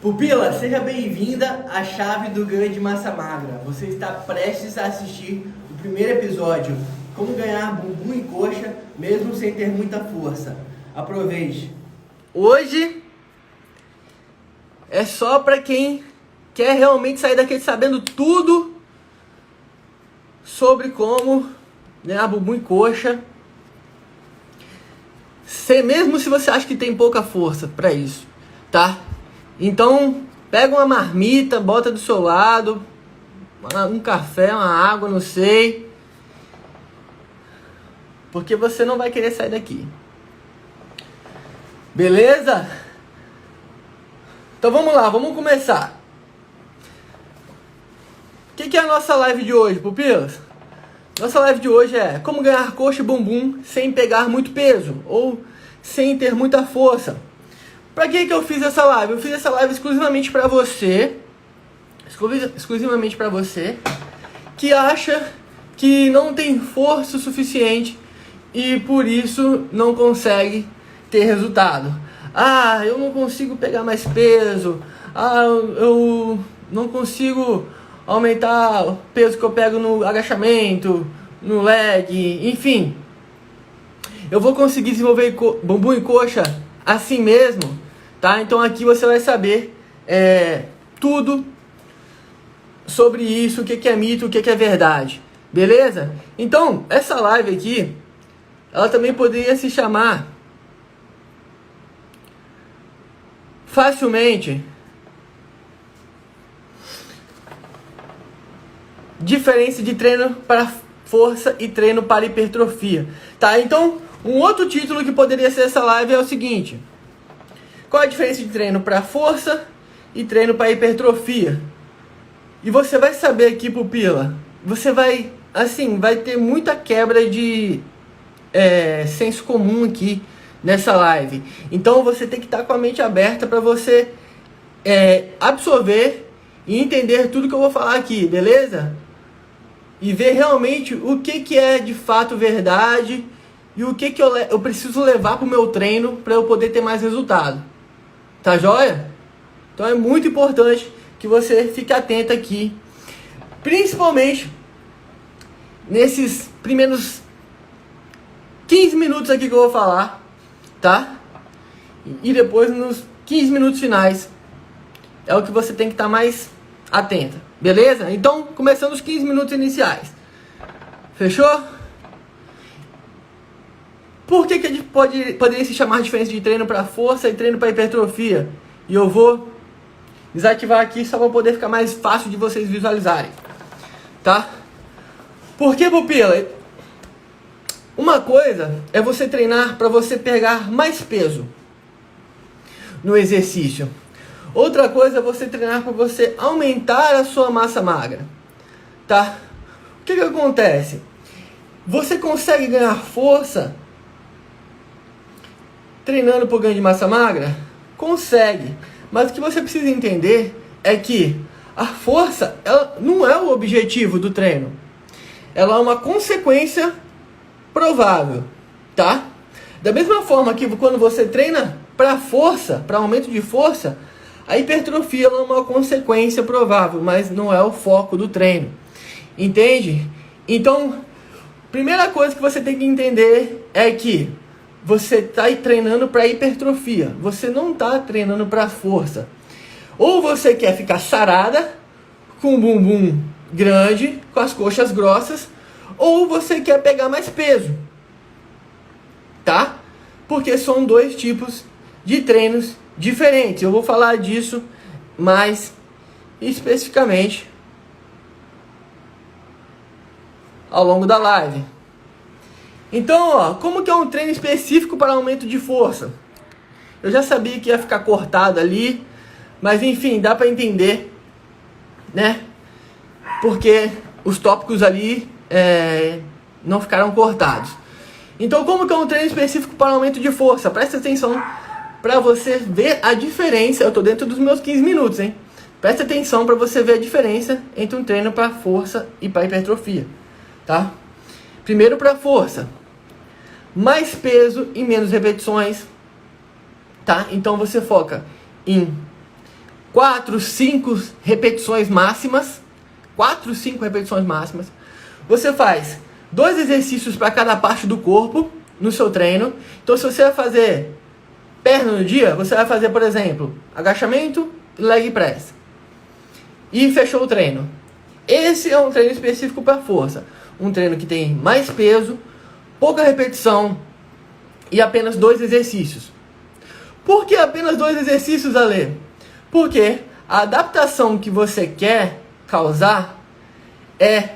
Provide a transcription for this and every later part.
Pupila, seja bem-vinda à chave do ganho de massa magra. Você está prestes a assistir o primeiro episódio, como ganhar bumbum e coxa mesmo sem ter muita força. Aproveite. Hoje é só para quem quer realmente sair daqui sabendo tudo sobre como ganhar bumbum e coxa, mesmo se você acha que tem pouca força para isso, tá? Então, pega uma marmita, bota do seu lado, um café, uma água, não sei, porque você não vai querer sair daqui. Beleza? Então vamos lá, vamos começar. O que é a nossa live de hoje, pupilas? Nossa live de hoje é como ganhar coxa e bumbum sem pegar muito peso ou sem ter muita força. Pra que eu fiz essa live? Eu fiz essa live exclusivamente pra você, que acha que não tem força o suficiente e por isso não consegue ter resultado. Ah, eu não consigo pegar mais peso. Ah, eu não consigo aumentar o peso que eu pego no agachamento, no leg, enfim. Eu vou conseguir desenvolver bumbum e coxa assim mesmo, tá? Então aqui você vai saber tudo sobre isso, o que é mito, o que é verdade, beleza? Então, essa live aqui, ela também poderia se chamar facilmente diferença de treino para força e treino para hipertrofia, tá? Então, um outro título que poderia ser essa live é o seguinte: qual a diferença de treino para força e treino para hipertrofia? E você vai saber aqui, pupila, você vai, assim, vai ter muita quebra de senso comum aqui nessa live. Então você tem que estar com a mente aberta para você absorver e entender tudo que eu vou falar aqui, beleza? E ver realmente o que é de fato verdade e o que eu preciso levar para o meu treino para eu poder ter mais resultado. Tá joia? Então é muito importante que você fique atento aqui, principalmente nesses primeiros 15 minutos aqui que eu vou falar, tá? E depois nos 15 minutos finais é o que você tem que estar mais atenta, beleza? Então, começando os 15 minutos iniciais. Fechou? Por que a gente poderia se chamar de diferença de treino para força e treino para hipertrofia? E eu vou desativar aqui só para poder ficar mais fácil de vocês visualizarem, tá? Por que, pupila? Uma coisa é você treinar para você pegar mais peso no exercício. Outra coisa é você treinar para você aumentar a sua massa magra, tá? O que acontece? Você consegue ganhar força treinando por ganho de massa magra? Consegue. Mas o que você precisa entender é que a força, ela não é o objetivo do treino. Ela é uma consequência provável, tá? Da mesma forma que quando você treina para força, para aumento de força, a hipertrofia é uma consequência provável, mas não é o foco do treino. Entende? Então, primeira coisa que você tem que entender é que você está treinando para hipertrofia. Você não está treinando para força. Ou você quer ficar sarada, com o bumbum grande, com as coxas grossas, ou você quer pegar mais peso, tá? Porque são dois tipos de treinos diferentes. Eu vou falar disso mais especificamente ao longo da live. Então, ó, como que é um treino específico para aumento de força? Eu já sabia que ia ficar cortado ali, mas enfim, dá para entender, né? Porque os tópicos ali não ficaram cortados. Então, como que é um treino específico para aumento de força? Presta atenção para você ver a diferença. Eu tô dentro dos meus 15 minutos, hein? Presta atenção para você ver a diferença entre um treino para força e para hipertrofia, tá? Primeiro para força, mais peso e menos repetições, tá? Então você foca em 4, 5 repetições máximas. 4, 5 repetições máximas. Você faz 2 exercícios para cada parte do corpo no seu treino. Então, se você vai fazer perna no dia, você vai fazer, por exemplo, agachamento e leg press. E fechou o treino. Esse é um treino específico para força. Um treino que tem mais peso, pouca repetição e apenas 2 exercícios. Por que apenas 2 exercícios, Ale? Porque a adaptação que você quer causar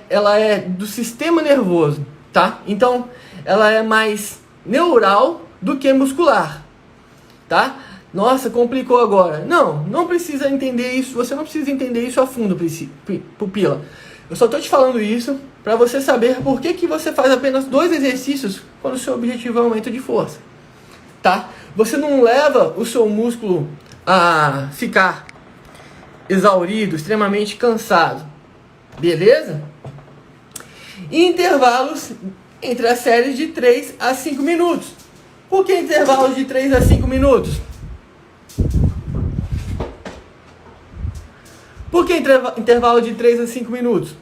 ela é do sistema nervoso, tá? Então, ela é mais neural do que muscular, tá? Nossa, complicou agora. Não precisa entender isso, você não precisa entender isso a fundo, pupila. Eu só tô te falando isso para você saber por que você faz apenas 2 exercícios quando o seu objetivo é aumento de força, tá? Você não leva o seu músculo a ficar exaurido, extremamente cansado, beleza? E intervalos entre as séries de 3 a 5 minutos. Por que intervalos de 3 a 5 minutos? Por que intervalo de 3 a 5 minutos?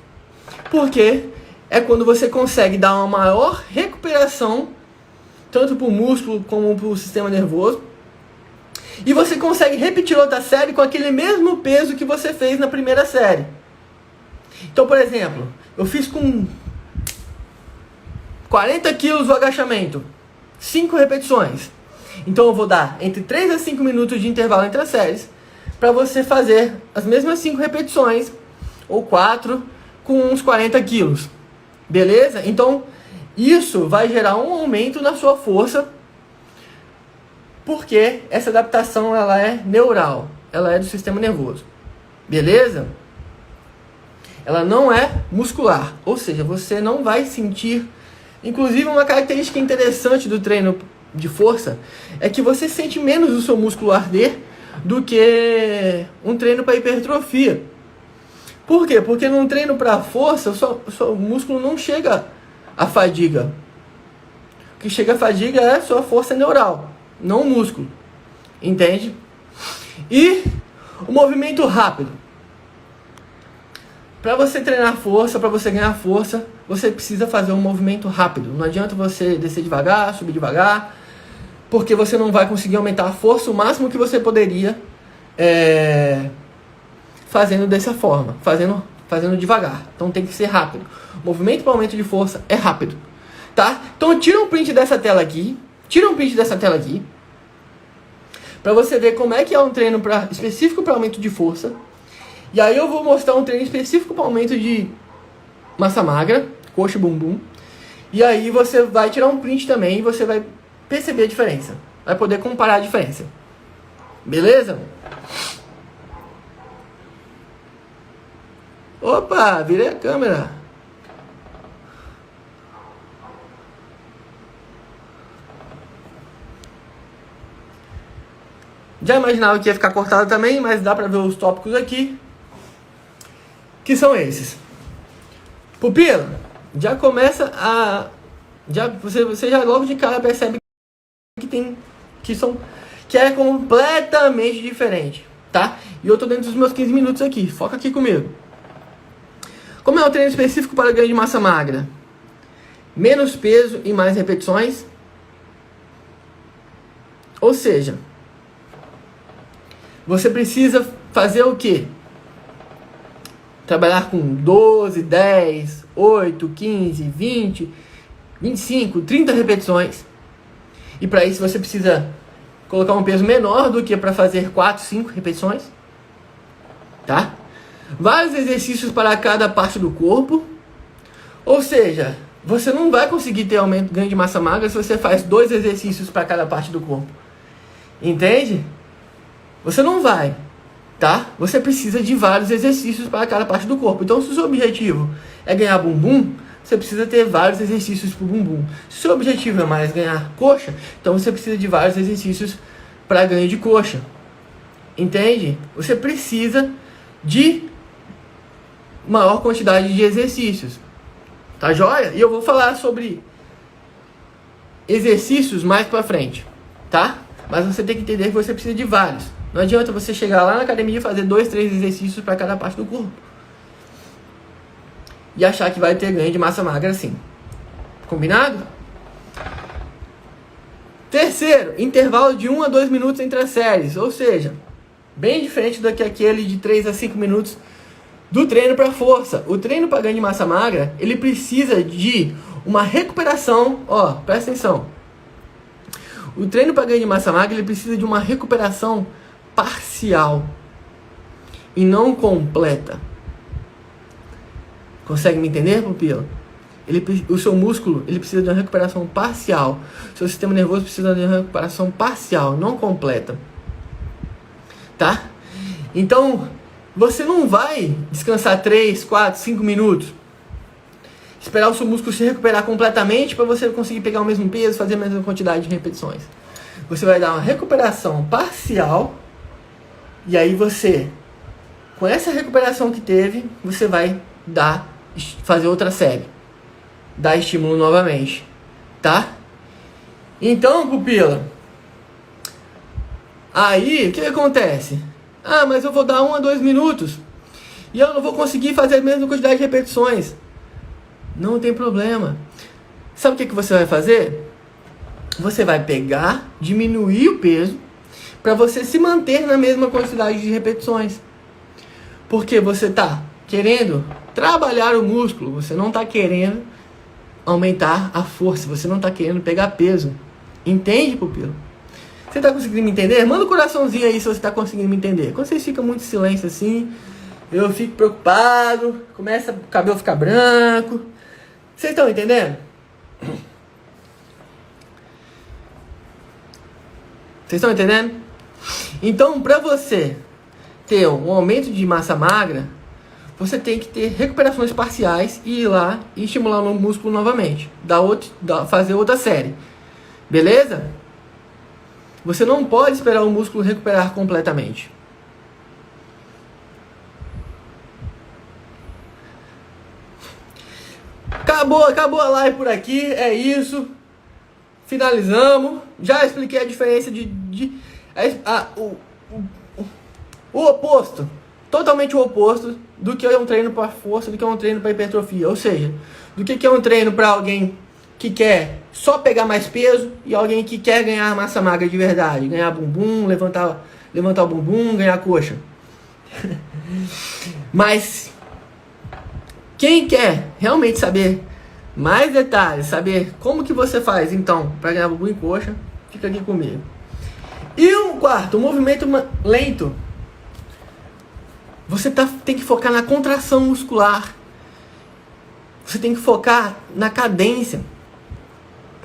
Porque é quando você consegue dar uma maior recuperação, tanto para o músculo como para o sistema nervoso, e você consegue repetir outra série com aquele mesmo peso que você fez na primeira série. Então, por exemplo, eu fiz com 40 quilos o agachamento, 5 repetições. Então eu vou dar entre 3 a 5 minutos de intervalo entre as séries, para você fazer as mesmas 5 repetições, ou 4, com uns 40 quilos. Beleza? Então, isso vai gerar um aumento na sua força, porque essa adaptação ela é neural, ela é do sistema nervoso. Beleza? Ela não é muscular, ou seja, você não vai sentir. Inclusive, uma característica interessante do treino de força é que você sente menos o seu músculo arder do que um treino para hipertrofia. Por quê? Porque num treino para força, o seu músculo não chega à fadiga. O que chega à fadiga é a sua força neural, não o músculo. Entende? E o movimento rápido. Para você treinar força, para você ganhar força, você precisa fazer um movimento rápido. Não adianta você descer devagar, subir devagar, porque você não vai conseguir aumentar a força o máximo que você poderia fazendo dessa forma, fazendo devagar. Então tem que ser rápido. O movimento para aumento de força é rápido, tá? Então tira um print dessa tela aqui, para você ver como é que é um treino específico para aumento de força. E aí eu vou mostrar um treino específico para aumento de massa magra, coxa e bumbum. E aí você vai tirar um print também e você vai perceber a diferença. Vai poder comparar a diferença. Beleza? Opa, virei a câmera. Já imaginava que ia ficar cortado também, mas dá pra ver os tópicos aqui, que são esses. Pupila, já começa a... Você já logo de cara percebe que é completamente diferente, tá? E eu tô dentro dos meus 15 minutos aqui, foca aqui comigo. Como é um treino específico para ganho de massa magra? Menos peso e mais repetições. Ou seja, você precisa fazer o quê? Trabalhar com 12, 10, 8, 15, 20, 25, 30 repetições. E para isso você precisa colocar um peso menor do que para fazer 4, 5 repetições. Tá? Vários exercícios para cada parte do corpo. Ou seja, você não vai conseguir ter ganho de massa magra se você faz 2 exercícios para cada parte do corpo. Entende? Você não vai, tá? Você precisa de vários exercícios para cada parte do corpo. Então, se o seu objetivo é ganhar bumbum, você precisa ter vários exercícios para o bumbum. Se o seu objetivo é mais ganhar coxa, então você precisa de vários exercícios para ganho de coxa. Entende? Você precisa de maior quantidade de exercícios. Tá joia? E eu vou falar sobre exercícios mais pra frente, tá? Mas você tem que entender que você precisa de vários. Não adianta você chegar lá na academia e fazer 2, 3 exercícios para cada parte do corpo e achar que vai ter ganho de massa magra assim. Combinado? Terceiro, intervalo de 1 a 2 minutos entre as séries, ou seja, bem diferente do que aquele de 3 a 5 minutos do treino para força. O treino para ganho de massa magra, ele precisa de uma recuperação, ó, presta atenção. O treino para ganho de massa magra, ele precisa de uma recuperação parcial e não completa. Consegue me entender, pupila? O seu músculo, ele precisa de uma recuperação parcial. O seu sistema nervoso precisa de uma recuperação parcial, não completa. Tá? Então, você não vai descansar 3, 4, 5 minutos. Esperar o seu músculo se recuperar completamente para você conseguir pegar o mesmo peso, fazer a mesma quantidade de repetições. Você vai dar uma recuperação parcial. E aí você, com essa recuperação que teve, você vai fazer outra série. Dar estímulo novamente. Tá? Então, pupila, aí, o que acontece? Ah, mas eu vou dar 1 a 2 minutos e eu não vou conseguir fazer a mesma quantidade de repetições. Não tem problema. Sabe o que você vai fazer? Você vai pegar, diminuir o peso para você se manter na mesma quantidade de repetições. Porque você está querendo trabalhar o músculo, você não está querendo aumentar a força, você não está querendo pegar peso. Entende, pupilo? Você está conseguindo me entender? Manda um coraçãozinho aí se você está conseguindo me entender. Quando vocês ficam muito em silêncio assim, eu fico preocupado, começa o cabelo ficar branco. Vocês estão entendendo? Vocês estão entendendo? Então, para você ter um aumento de massa magra, você tem que ter recuperações parciais e ir lá e estimular o músculo novamente. Fazer outra série. Beleza? Você não pode esperar o músculo recuperar completamente. Acabou a live por aqui, é isso. Finalizamos. Já expliquei a diferença o oposto, totalmente o oposto do que é um treino para força, do que é um treino para hipertrofia. Ou seja, do que é um treino para alguém que quer só pegar mais peso e alguém que quer ganhar massa magra de verdade, ganhar bumbum, levantar o bumbum, ganhar coxa. Mas quem quer realmente saber mais detalhes, saber como que você faz então para ganhar bumbum e coxa, fica aqui comigo. E o quarto, o movimento lento. Você tem que focar na contração muscular. Você tem que focar na cadência.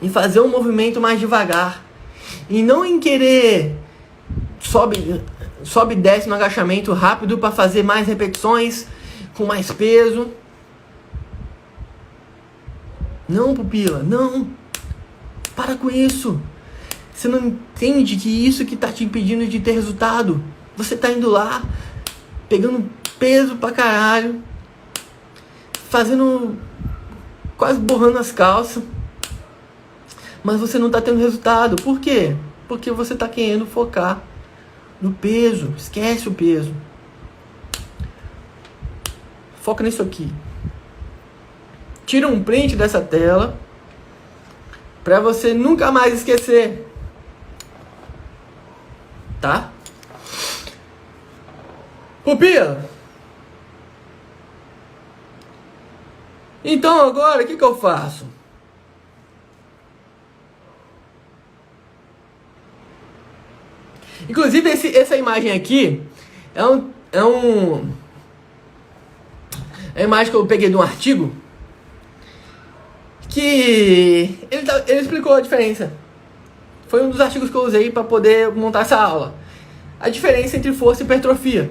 Em fazer um movimento mais devagar. E não em querer sobe e desce no agachamento rápido para fazer mais repetições com mais peso. Não, pupila, não. Para com isso. Você não entende que isso que está te impedindo de ter resultado. Você está indo lá, pegando peso pra caralho, fazendo, quase borrando as calças, mas você não está tendo resultado. Por quê? Porque você está querendo focar no peso. Esquece o peso. Foca nisso aqui. Tira um print dessa tela para você nunca mais esquecer. Tá? Pupila. Então agora o que eu faço? Inclusive essa imagem aqui é uma imagem que eu peguei de um artigo que ele explicou a diferença. Foi um dos artigos que eu usei para poder montar essa aula. A diferença entre força e hipertrofia.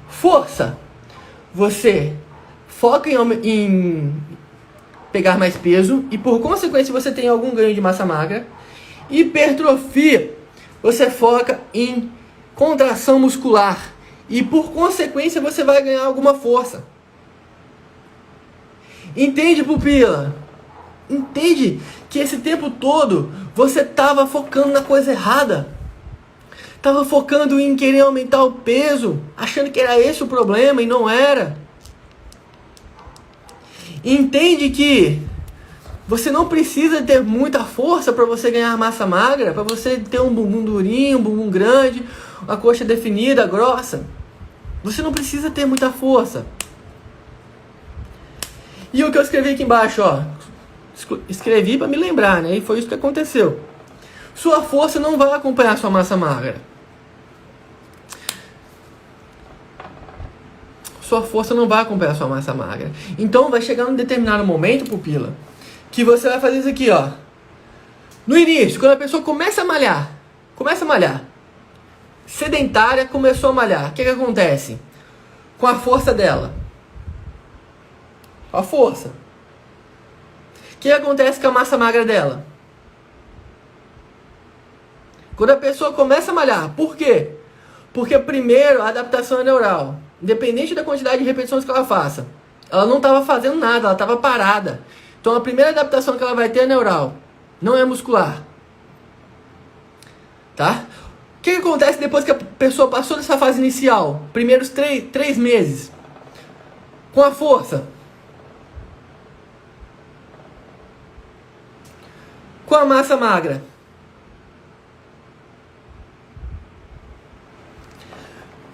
Força, você foca em pegar mais peso e por consequência você tem algum ganho de massa magra. Hipertrofia, você foca em contração muscular e por consequência você vai ganhar alguma força. Entende, pupila? Entende que esse tempo todo você estava focando na coisa errada. Tava focando em querer aumentar o peso, achando que era esse o problema e não era. Entende que você não precisa ter muita força para você ganhar massa magra, para você ter um bumbum durinho, um bumbum grande, uma coxa definida, grossa. Você não precisa ter muita força. E o que eu escrevi aqui embaixo, ó. Escrevi para me lembrar, né? E foi isso que aconteceu. Sua força não vai acompanhar sua massa magra. Sua força não vai acompanhar sua massa magra. Então vai chegar um determinado momento, pupila, que você vai fazer isso aqui, ó. No início, quando a pessoa começa a malhar, sedentária, começou a malhar, o que acontece? Com a força dela. Com a força. O que acontece com a massa magra dela? Quando a pessoa começa a malhar, por quê? Porque primeiro a adaptação é neural. Independente da quantidade de repetições que ela faça. Ela não estava fazendo nada, ela estava parada. Então a primeira adaptação que ela vai ter é neural. Não é muscular. Tá? O que acontece depois que a pessoa passou dessa fase inicial? Primeiros 3 meses. Com a força. Com a massa magra.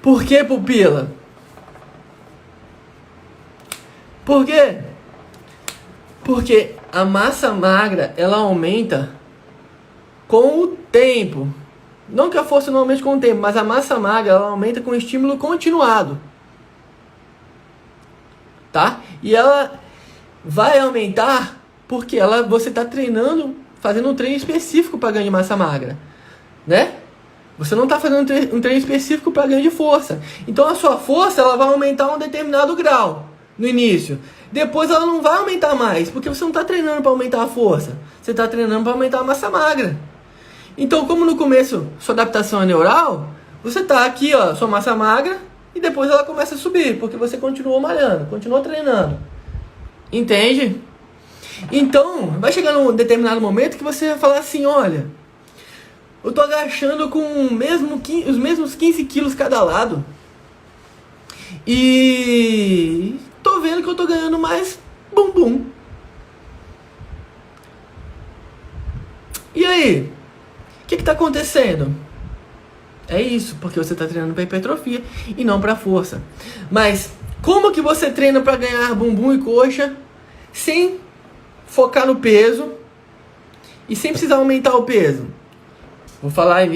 Por que, pupila? Por quê? Porque a massa magra, ela aumenta com o tempo. Não que a força não aumente com o tempo, mas a massa magra, ela aumenta com estímulo continuado. Tá? E ela vai aumentar porque você está treinando, fazendo um treino específico para ganho de massa magra. Né? Você não está fazendo um treino específico para ganho de força. Então a sua força, ela vai aumentar um determinado grau no início. Depois ela não vai aumentar mais, porque você não está treinando para aumentar a força. Você está treinando para aumentar a massa magra. Então, como no começo sua adaptação é neural, você está aqui, ó, sua massa magra, e depois ela começa a subir, porque você continuou malhando, continuou treinando. Entende? Então, vai chegar num determinado momento que você vai falar assim, olha, eu tô agachando com os mesmos 15 quilos cada lado. E tô vendo que eu tô ganhando mais bumbum. E aí? O que tá acontecendo? É isso, porque você tá treinando pra hipertrofia e não pra força. Mas como que você treina pra ganhar bumbum e coxa sem focar no peso e sem precisar aumentar o peso? Vou falar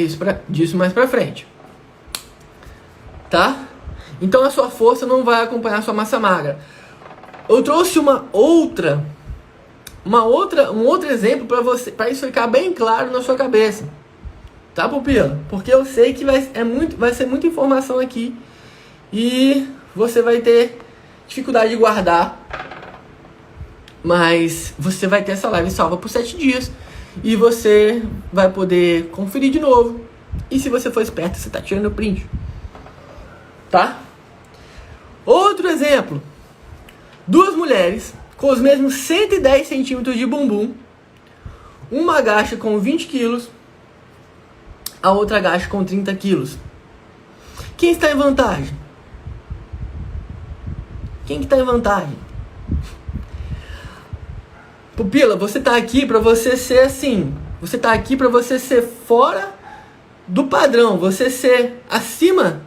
disso mais pra frente. Tá? Então a sua força não vai acompanhar a sua massa magra. Eu trouxe um outro exemplo para você, para isso ficar bem claro na sua cabeça. Tá, pupila? Porque eu sei que vai ser muita informação aqui e você vai ter dificuldade de guardar. Mas você vai ter essa live salva por 7 dias. E você vai poder conferir de novo. E se você for esperto, você tá tirando o print. Tá? Outro exemplo. 2 mulheres com os mesmos 110 centímetros de bumbum. Uma agacha com 20 quilos. A outra agacha com 30 quilos. Quem está em vantagem? Quem que está em vantagem? Pupila, você tá aqui para você ser assim. Você tá aqui para você ser fora do padrão. Você ser acima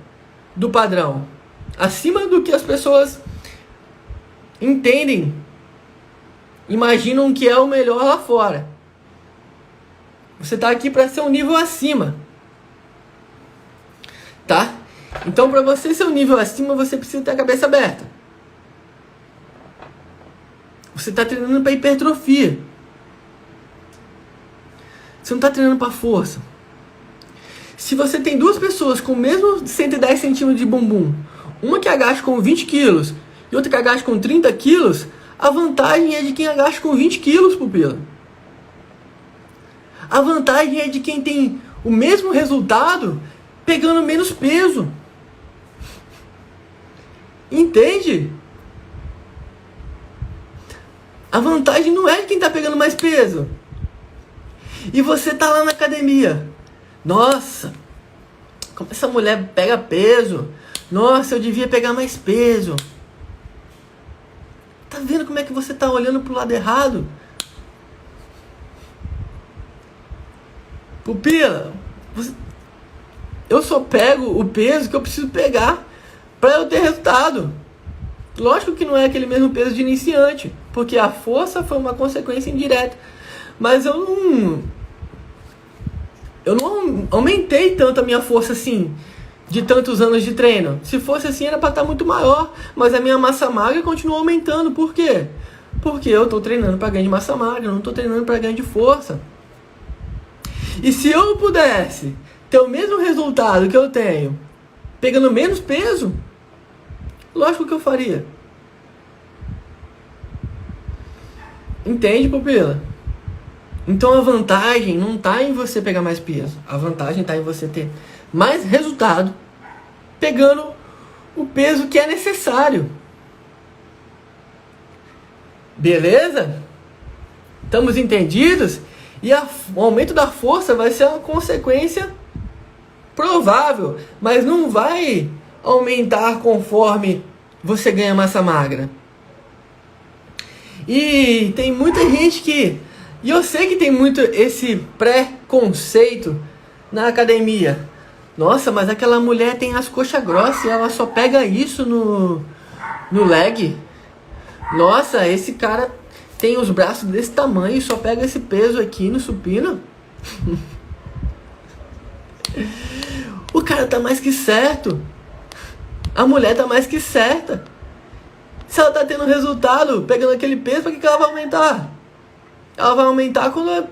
do padrão. Acima do que as pessoas entendem. Imaginam que é o melhor lá fora. Você tá aqui para ser um nível acima. Tá? Então para você ser um nível acima, você precisa ter a cabeça aberta. Você está treinando para hipertrofia. Você não está treinando para força. Se você tem 2 pessoas com o mesmo 110 centímetros de bumbum, uma que agacha com 20 quilos e outra que agacha com 30 quilos, a vantagem é de quem agacha com 20 quilos, pupila. A vantagem é de quem tem o mesmo resultado pegando menos peso. Entende? A vantagem não é de quem tá pegando mais peso. E você tá lá na academia. Nossa, Como essa mulher pega peso. Nossa, eu devia pegar mais peso. Tá vendo como é que você tá olhando pro lado errado? Pupila, eu só pego o peso que eu preciso pegar para eu ter resultado. Lógico que não é aquele mesmo peso de iniciante, porque a força foi uma consequência indireta. Mas eu não aumentei tanto a minha força assim, de tantos anos de treino. Se fosse assim, era para estar muito maior, mas a minha massa magra continua aumentando. Por quê? Porque eu estou treinando para ganho de massa magra, não estou treinando para ganho de força. E se eu pudesse ter o mesmo resultado que eu tenho, pegando menos peso, lógico que eu faria. Entende, pupila? Então a vantagem não está em você pegar mais peso. A vantagem está em você ter mais resultado pegando o peso que é necessário. Beleza? Estamos entendidos? E o aumento da força vai ser uma consequência provável, mas não vai aumentar conforme você ganha massa magra. E tem muita gente que... E eu sei que tem muito esse preconceito na academia. Nossa, mas aquela mulher tem as coxas grossas e ela só pega isso no leg. Nossa, esse cara tem os braços desse tamanho e só pega esse peso aqui no supino. O cara tá mais que certo. A mulher tá mais que certa. Se ela tá tendo resultado pegando aquele peso, pra que ela vai aumentar? Ela vai aumentar quando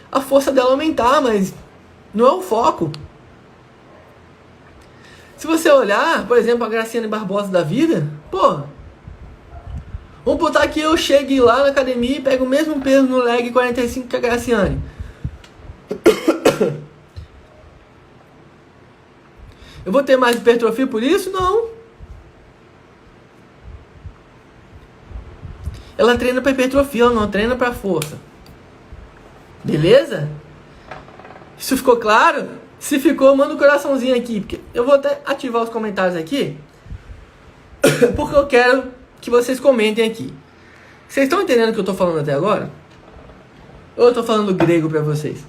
a força dela aumentar, mas não é o foco. Se você olhar, por exemplo, a Graciane Barbosa da vida, pô, vamos botar que eu chegue lá na academia e pego o mesmo peso no leg 45 que a Graciane. Eu vou ter mais hipertrofia por isso? Não. Ela treina para hipertrofia, ela não treina para força. Beleza? Isso ficou claro? Se ficou, manda um coraçãozinho aqui, porque eu vou até ativar os comentários aqui, porque eu quero que vocês comentem aqui. Vocês estão entendendo o que eu estou falando até agora? Ou eu estou falando grego para vocês?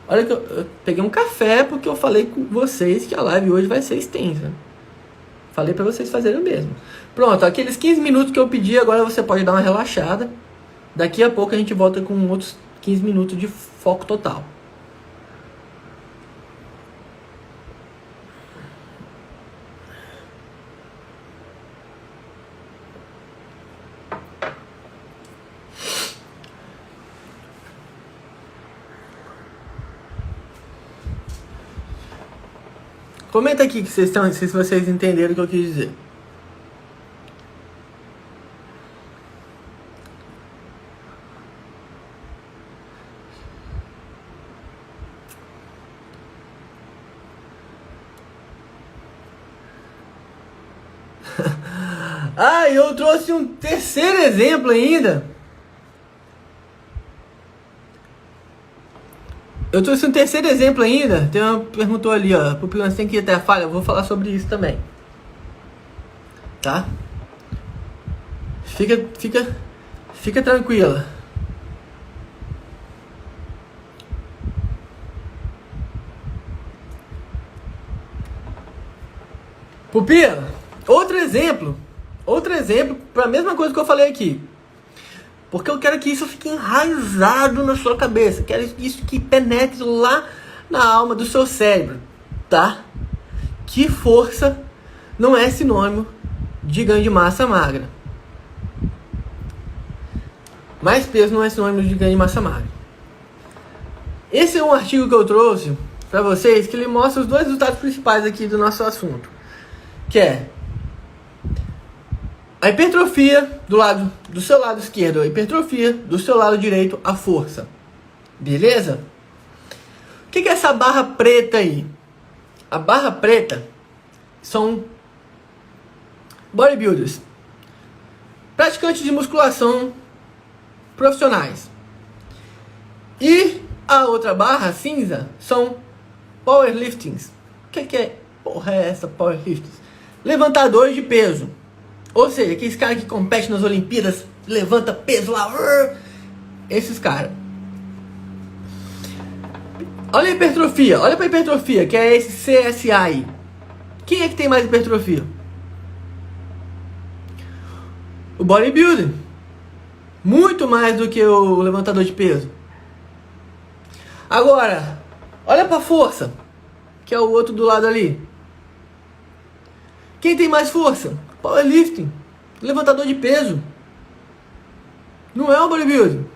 Olha que eu peguei um café porque eu falei com vocês que a live hoje vai ser extensa. Falei para vocês fazerem o mesmo. Pronto, aqueles 15 minutos que eu pedi, agora você pode dar uma relaxada. Daqui a pouco a gente volta com outros 15 minutos de foco total. Comenta aqui que vocês estão, se vocês entenderam o que eu quis dizer. Ah, eu trouxe um terceiro exemplo ainda. Tem uma perguntou ali, ó. Pupila, você tem que ir até a falha. Eu vou falar sobre isso também. Tá? Fica tranquila. Pupila, outro exemplo para a mesma coisa que eu falei aqui. Porque eu quero que isso fique enraizado na sua cabeça. Quero isso que penetre lá na alma do seu cérebro, tá? Que força não é sinônimo de ganho de massa magra. Mais peso não é sinônimo de ganho de massa magra. Esse é um artigo que eu trouxe para vocês que ele mostra os dois resultados principais aqui do nosso assunto. Que é a hipertrofia do seu lado esquerdo, a hipertrofia do seu lado direito, a força. Beleza? O que é essa barra preta aí? A barra preta são bodybuilders, praticantes de musculação profissionais. E A outra barra cinza são powerliftings. O que é? Porra, é essa powerliftings? Levantadores de peso. Ou seja, aqueles caras que competem nas Olimpíadas, levanta peso lá. Esses caras. Olha a hipertrofia. Olha pra hipertrofia, que é esse CSA aí. Quem é que tem mais hipertrofia? O bodybuilding. Muito mais do que o levantador de peso. Agora, olha pra força, que é o outro do lado ali. Quem tem mais força? Powerlifting. Levantador de peso. Não é o bodybuilding.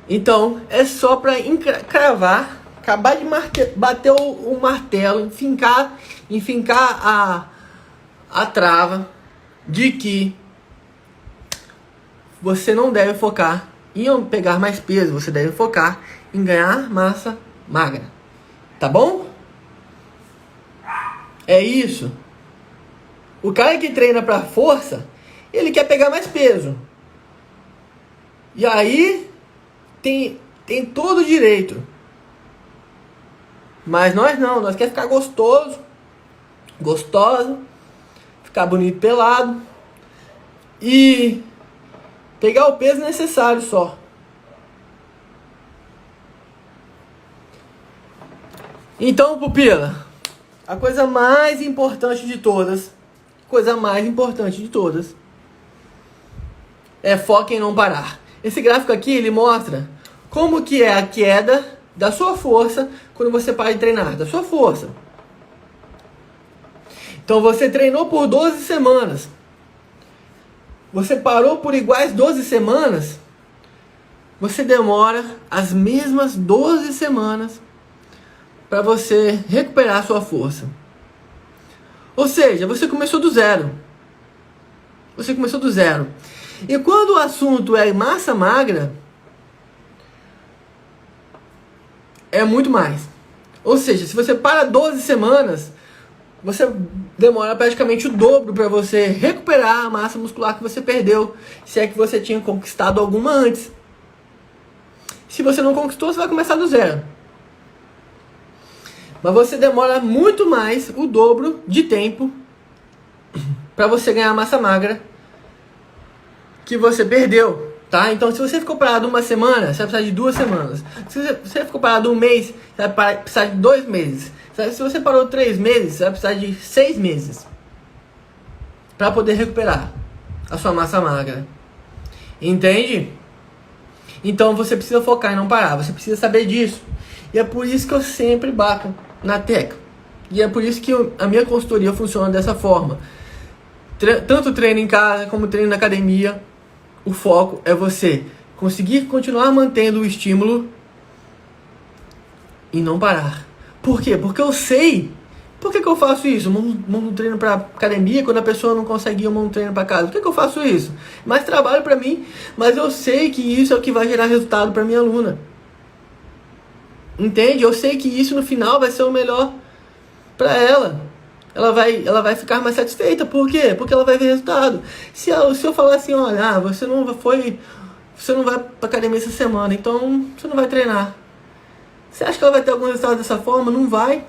Então, é só pra cravar, acabar de bater o martelo, enfincar a trava de que você não deve focar em pegar mais peso, você deve focar em ganhar massa magra. Tá bom? É isso. O cara que treina pra força, ele quer pegar mais peso. E aí tem todo o direito. Mas nós não, nós quer ficar gostoso, gostosa, ficar bonito pelado e pegar o peso necessário só. Então, pupila, a coisa mais importante de todas, é foco em não parar. Esse gráfico aqui, ele mostra como que é a queda da sua força quando você para de treinar, da sua força. Então você treinou por 12 semanas. Você parou por iguais 12 semanas. Você demora as mesmas 12 semanas para você recuperar a sua força. Ou seja, você começou do zero. E quando o assunto é massa magra, é muito mais. Ou seja, se você para 12 semanas, você demora praticamente o dobro para você recuperar a massa muscular que você perdeu, se é que você tinha conquistado alguma antes. Se você não conquistou, você vai começar do zero. Mas você demora muito mais, o dobro de tempo, para você ganhar massa magra que você perdeu, tá? Então, se você ficou parado uma semana, você vai precisar de 2 semanas. Se você ficou parado um mês, você vai precisar de 2 meses. Se você parou 3 meses, você vai precisar de 6 meses para poder recuperar a sua massa magra. Entende? Então, você precisa focar e não parar. Você precisa saber disso. E é por isso que eu sempre bato na tecla. E é por isso que a minha consultoria funciona dessa forma. Tanto treino em casa como treino na academia, o foco é você conseguir continuar mantendo o estímulo e não parar. Por quê? Porque eu sei. Por que eu faço isso? Eu monto um treino para academia quando a pessoa não consegue ir, eu monto um treino para casa. Por que eu faço isso? Mais trabalho para mim, mas eu sei que isso é o que vai gerar resultado para minha aluna. Entende? Eu sei que isso no final vai ser o melhor para ela. Ela vai ficar mais satisfeita. Por quê? Porque ela vai ver resultado. Se eu falar assim, olha, você não vai pra academia essa semana, então você não vai treinar. Você acha que ela vai ter algum resultado dessa forma? Não vai.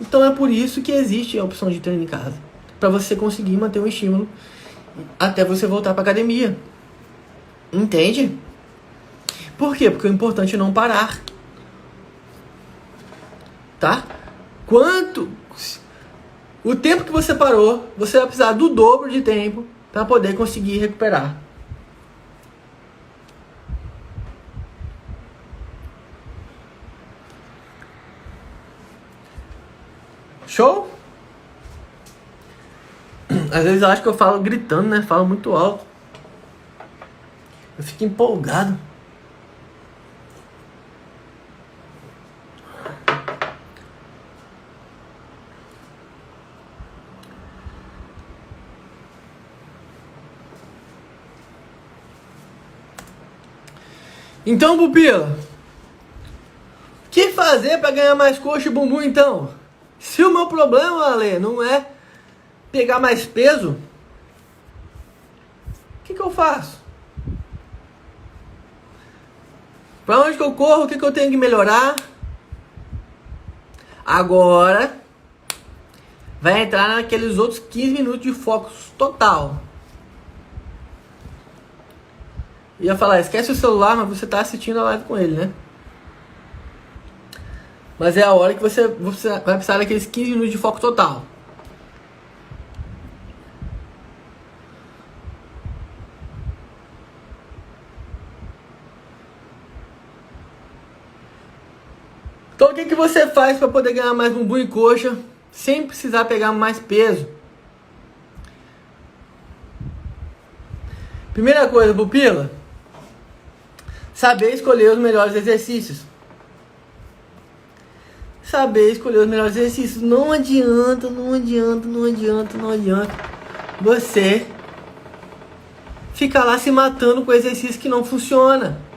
Então é por isso que existe a opção de treino em casa. Para você conseguir manter um estímulo até você voltar pra academia. Entende? Por quê? Porque o importante é não parar. Tá? O tempo que você parou, você vai precisar do dobro de tempo para poder conseguir recuperar. Show? Às vezes eu acho que eu falo gritando, né? Falo muito alto. Eu fico empolgado. Então, pupila, o que fazer para ganhar mais coxa e bumbum então? Se o meu problema, Ale, não é pegar mais peso, o que eu faço? Para onde que eu corro? O que eu tenho que melhorar? Agora vai entrar naqueles outros 15 minutos de foco total. Ia falar, esquece o celular, mas você está assistindo a live com ele, né? Mas é a hora que você vai precisar daqueles 15 minutos de foco total. Então o que você faz para poder ganhar mais bumbum e coxa sem precisar pegar mais peso? Primeira coisa, pupila, saber escolher os melhores exercícios. Saber escolher os melhores exercícios. Não adianta você ficar lá se matando com exercício que não funciona.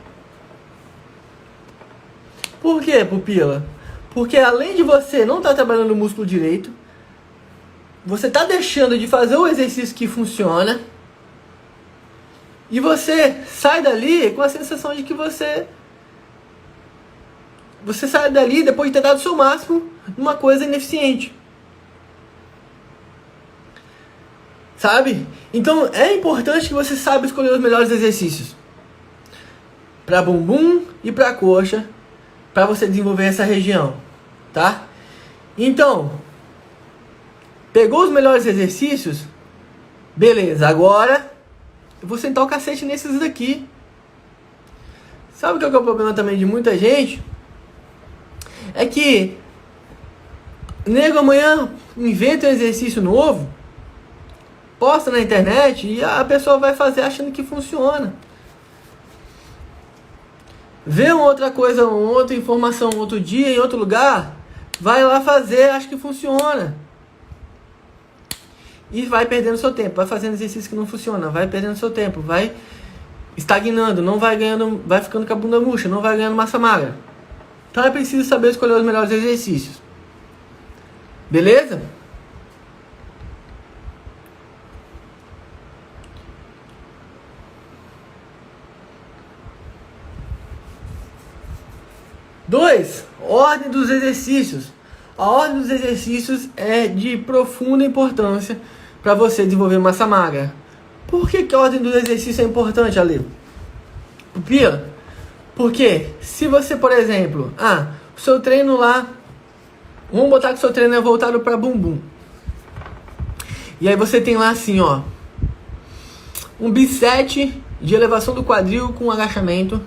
Por quê, pupila? Porque além de você não estar trabalhando o músculo direito, você está deixando de fazer o exercício que funciona e você sai dali com a sensação de que você sai dali depois de ter dado o seu máximo numa coisa ineficiente. Sabe? Então é importante que você saiba escolher os melhores exercícios para bumbum e para coxa, para você desenvolver essa região, tá? Então, pegou os melhores exercícios? Beleza, agora eu vou sentar o cacete nesses daqui. Sabe o que é o problema também de muita gente? É que nego amanhã inventa um exercício novo, posta na internet e a pessoa vai fazer achando que funciona. Vê uma outra coisa, uma outra informação, outro dia, em outro lugar, vai lá fazer, acha que funciona. E vai perdendo seu tempo, vai fazendo exercício que não funciona, vai perdendo seu tempo, vai estagnando, não vai ganhando, vai ficando com a bunda murcha, não vai ganhando massa magra. Então é preciso saber escolher os melhores exercícios. Beleza? Dois, ordem dos exercícios. A ordem dos exercícios é de profunda importância para você desenvolver massa magra. Por que a ordem dos exercícios é importante, Ale? Pupila? Porque se você, por exemplo, o seu treino lá, vamos botar que o seu treino é voltado para bumbum. E aí você tem lá assim, ó, um bisete de elevação do quadril com agachamento.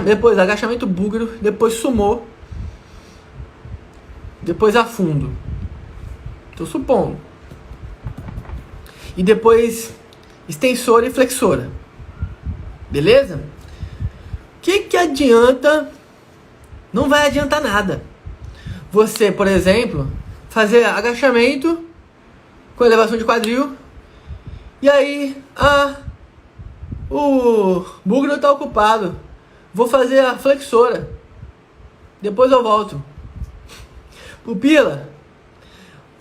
Depois agachamento búlgaro, depois sumô, depois afundo. Tô supondo. E depois extensora e flexora. Beleza? O que adianta? Não vai adiantar nada. Você, por exemplo, fazer agachamento com elevação de quadril. E aí, o búlgaro está ocupado. Vou fazer a flexora. Depois eu volto. Pupila,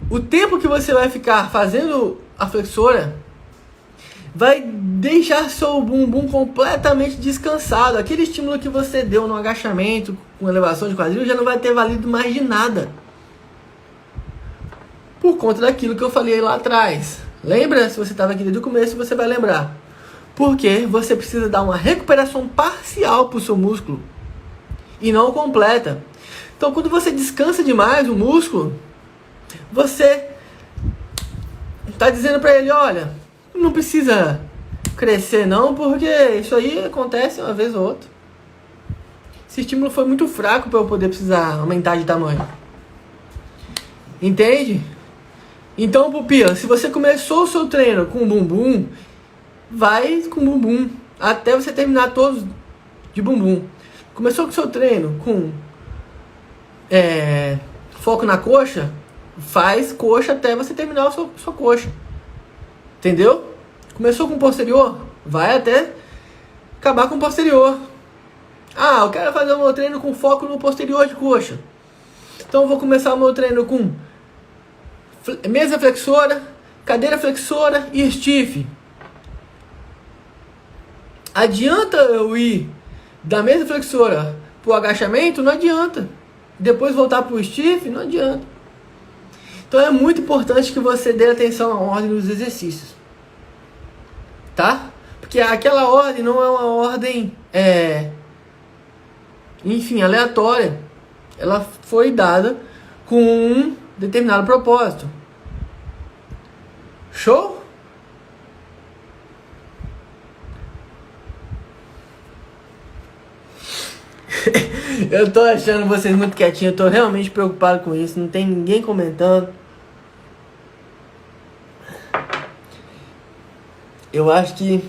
o tempo que você vai ficar fazendo a flexora vai deixar seu bumbum completamente descansado. Aquele estímulo que você deu no agachamento com elevação de quadril já não vai ter valido mais de nada. Por conta daquilo que eu falei lá atrás. Lembra? Se você estava aqui desde o começo, você vai lembrar. Porque você precisa dar uma recuperação parcial para o seu músculo e não completa. Então, quando você descansa demais o músculo, você está dizendo para ele, olha, não precisa crescer não, porque isso aí acontece uma vez ou outra. Esse estímulo foi muito fraco para eu poder precisar aumentar de tamanho. Entende? Então, pupila, se você começou o seu treino com bumbum, vai com bumbum até você terminar todos de bumbum. Começou com o seu treino com foco na coxa, faz coxa até você terminar a sua coxa. Entendeu? Começou com o posterior, vai até acabar com o posterior. Eu quero fazer o meu treino com foco no posterior de coxa. Então eu vou começar o meu treino com mesa flexora, cadeira flexora e stiff. Adianta eu ir Da mesa flexora pro agachamento, não adianta. Depois voltar pro stiff, não adianta. Então é muito importante que você dê atenção à ordem dos exercícios. Tá? Porque aquela ordem não é uma ordem, aleatória. Ela foi dada com um determinado propósito. Show? Eu tô achando vocês muito quietinhos, eu tô realmente preocupado com isso, não tem ninguém comentando. Eu acho que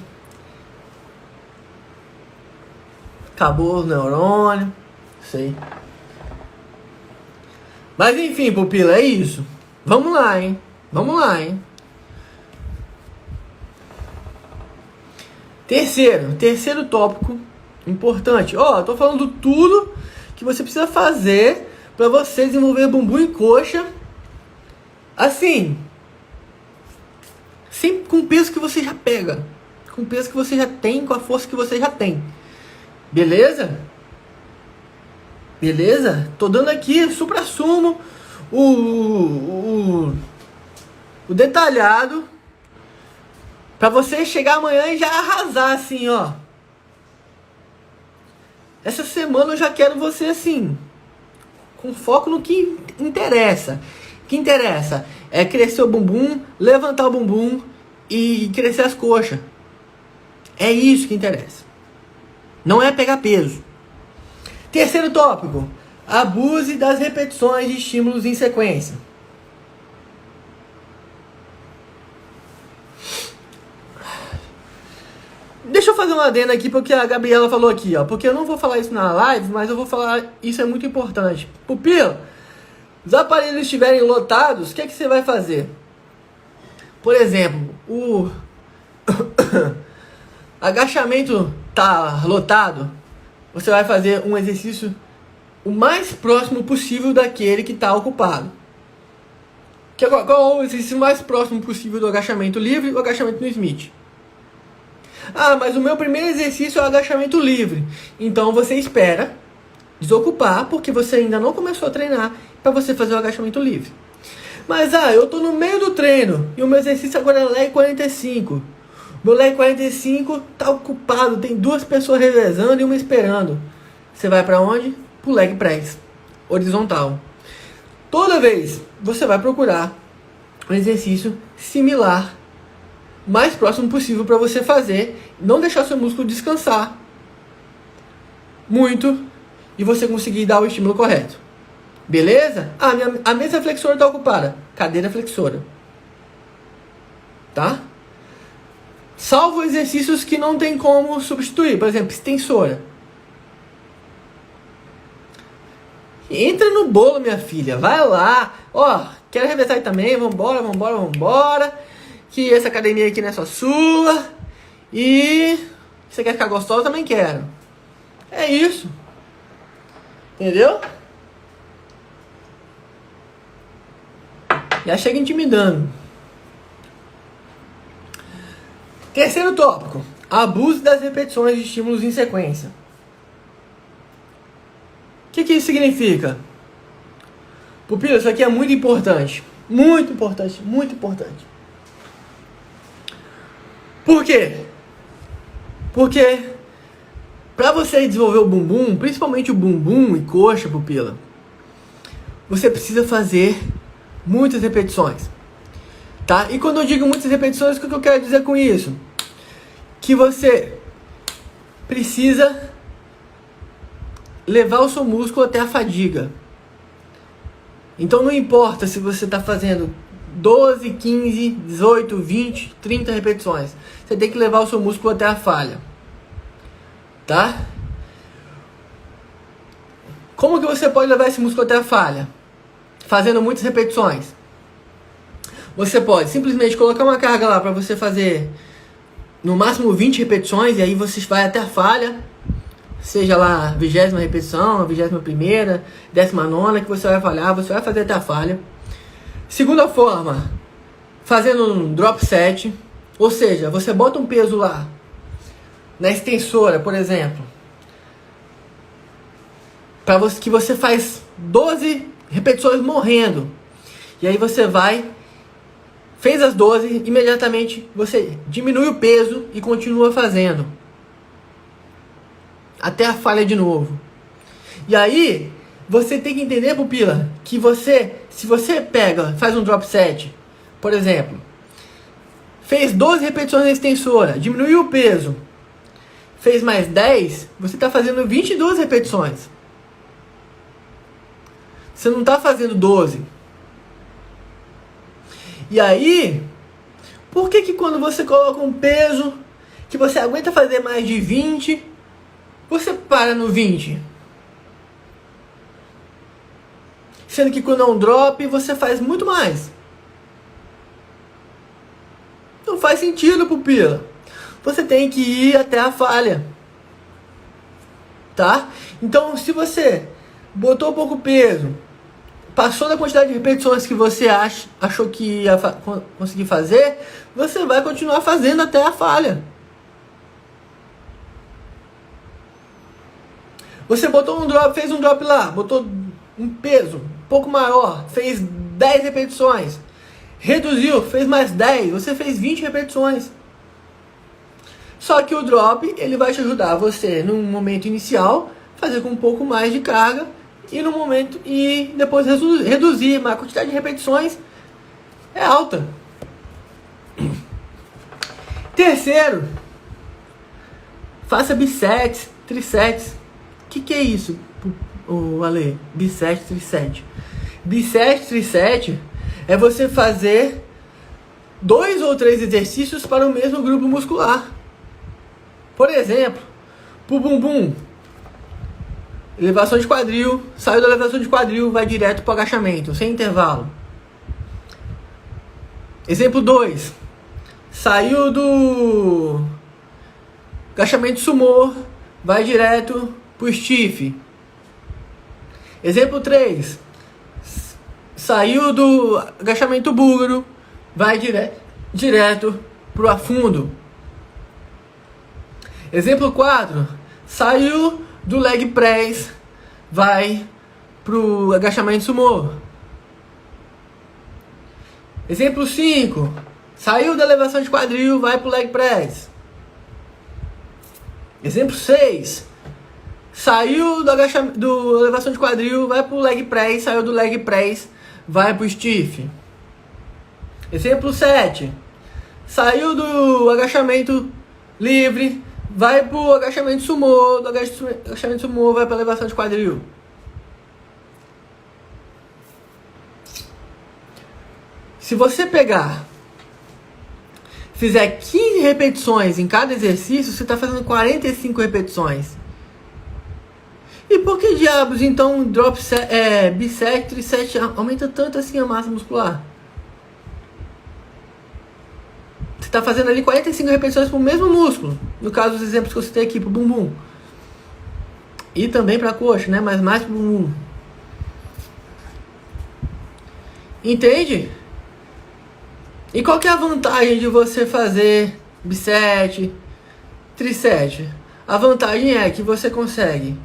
acabou o neurônio, sei. Mas enfim, pupila, é isso. Vamos lá, hein? Vamos lá, hein? Terceiro tópico importante. Ó, eu tô falando tudo que você precisa fazer para você desenvolver bumbum e coxa assim, sempre com o peso que você já pega, com o peso que você já tem, com a força que você já tem. Beleza? Beleza? Tô dando aqui supra-sumo o detalhado para você chegar amanhã e já arrasar assim, ó. Essa semana eu já quero você assim, com foco no que interessa. O que interessa é crescer o bumbum, levantar o bumbum e crescer as coxas. É isso que interessa. Não é pegar peso. Terceiro tópico. Abuse das repetições de estímulos em sequência. Deixa eu fazer uma adenda aqui, porque a Gabriela falou aqui, ó. Porque eu não vou falar isso na live, mas eu vou falar, isso é muito importante. Pupila, os aparelhos estiverem lotados, o que é que você vai fazer? Por exemplo, o agachamento tá lotado, você vai fazer um exercício o mais próximo possível daquele que está ocupado. Qual é o exercício mais próximo possível do agachamento livre ou agachamento no Smith? Ah, mas o meu primeiro exercício é o agachamento livre. Então você espera desocupar, porque você ainda não começou a treinar, para você fazer o agachamento livre. Mas eu tô no meio do treino e o meu exercício agora é leg 45. Meu leg 45 tá ocupado, tem 2 pessoas revezando e uma esperando. Você vai para onde? Pro leg press horizontal. Toda vez você vai procurar um exercício similar, mais próximo possível para você fazer, não deixar seu músculo descansar muito e você conseguir dar o estímulo correto. Beleza? A mesa flexora está ocupada. Cadeira flexora. Tá? Salvo exercícios que não tem como substituir. Por exemplo, extensora. Entra no bolo, minha filha. Vai lá. Ó, quero revezar aí também. Vambora. Que essa academia aqui não é só sua. E você quer ficar gostosa? Eu também quero. É isso. Entendeu? Já chega intimidando. Terceiro tópico. Abuso das repetições de estímulos em sequência. O que isso significa? Pupila, isso aqui é muito importante. Muito importante. Por quê? Porque para você desenvolver o bumbum, principalmente o bumbum e coxa, pupila, você precisa fazer muitas repetições, tá? E quando eu digo muitas repetições, o que eu quero dizer com isso? Que você precisa levar o seu músculo até a fadiga. Então não importa se você está fazendo 12, 15, 18, 20, 30 repetições. Você tem que levar o seu músculo até a falha. Tá? Como que você pode levar esse músculo até a falha? Fazendo muitas repetições. Você pode simplesmente colocar uma carga lá para você fazer no máximo 20 repetições, e aí você vai até a falha, seja lá a 20ª repetição, a 21ª, 19ª, que você vai falhar, você vai fazer até a falha. Segunda forma, fazendo um drop set, ou seja, você bota um peso lá, na extensora, por exemplo, para você que você faz 12 repetições morrendo. E aí você vai, fez as 12, imediatamente você diminui o peso e continua fazendo. Até a falha de novo. E aí, você tem que entender, pupila, que se você pega, faz um drop set, por exemplo, fez 12 repetições na extensora, diminuiu o peso, fez mais 10, você está fazendo 22 repetições. Você não está fazendo 12. E aí, por que quando você coloca um peso que você aguenta fazer mais de 20, você para no 20? Sendo que quando é um drop, você faz muito mais. Não faz sentido, pupila. Você tem que ir até a falha. Tá? Então, se você botou pouco peso, passou da quantidade de repetições que você achou que ia conseguir fazer, você vai continuar fazendo até a falha. Você botou um drop, fez um drop lá, botou um peso um pouco maior, fez 10 repetições, reduziu, fez mais 10, você fez 20 repetições. Só que o drop, ele vai te ajudar você, num momento inicial, fazer com um pouco mais de carga, e no momento e depois reduzir, mas a quantidade de repetições é alta. Terceiro, faça bisets, trisets. O que é isso, Ale? Bisset, trisset. Bisset, trisset é você fazer 2 ou 3 exercícios para o mesmo grupo muscular. Por exemplo, pro bumbum, elevação de quadril, saiu da elevação de quadril, vai direto para o agachamento, sem intervalo. Exemplo 2. Saiu do agachamento sumô, vai direto para o stiff. Exemplo 3. Saiu do agachamento búlgaro, vai direto para o afundo. Exemplo 4. Saiu do leg press, vai pro agachamento sumô. Exemplo 5. Saiu da elevação de quadril, vai pro leg press. Exemplo 6. Saiu do elevação de quadril, vai pro leg press, saiu do leg press, vai pro stiff. Exemplo 7. Saiu do agachamento livre, vai pro agachamento sumô, do agachamento sumô vai pra elevação de quadril. Se você fizer 15 repetições em cada exercício, você está fazendo 45 repetições. E por que diabos então bisect, trisect aumenta tanto assim a massa muscular? Você está fazendo ali 45 repetições para o mesmo músculo. No caso, os exemplos que eu citei aqui para o bumbum. E também para a coxa, né? Mas mais para o bumbum. Entende? E qual que é a vantagem de você fazer bisect, trisect? A vantagem é que você consegue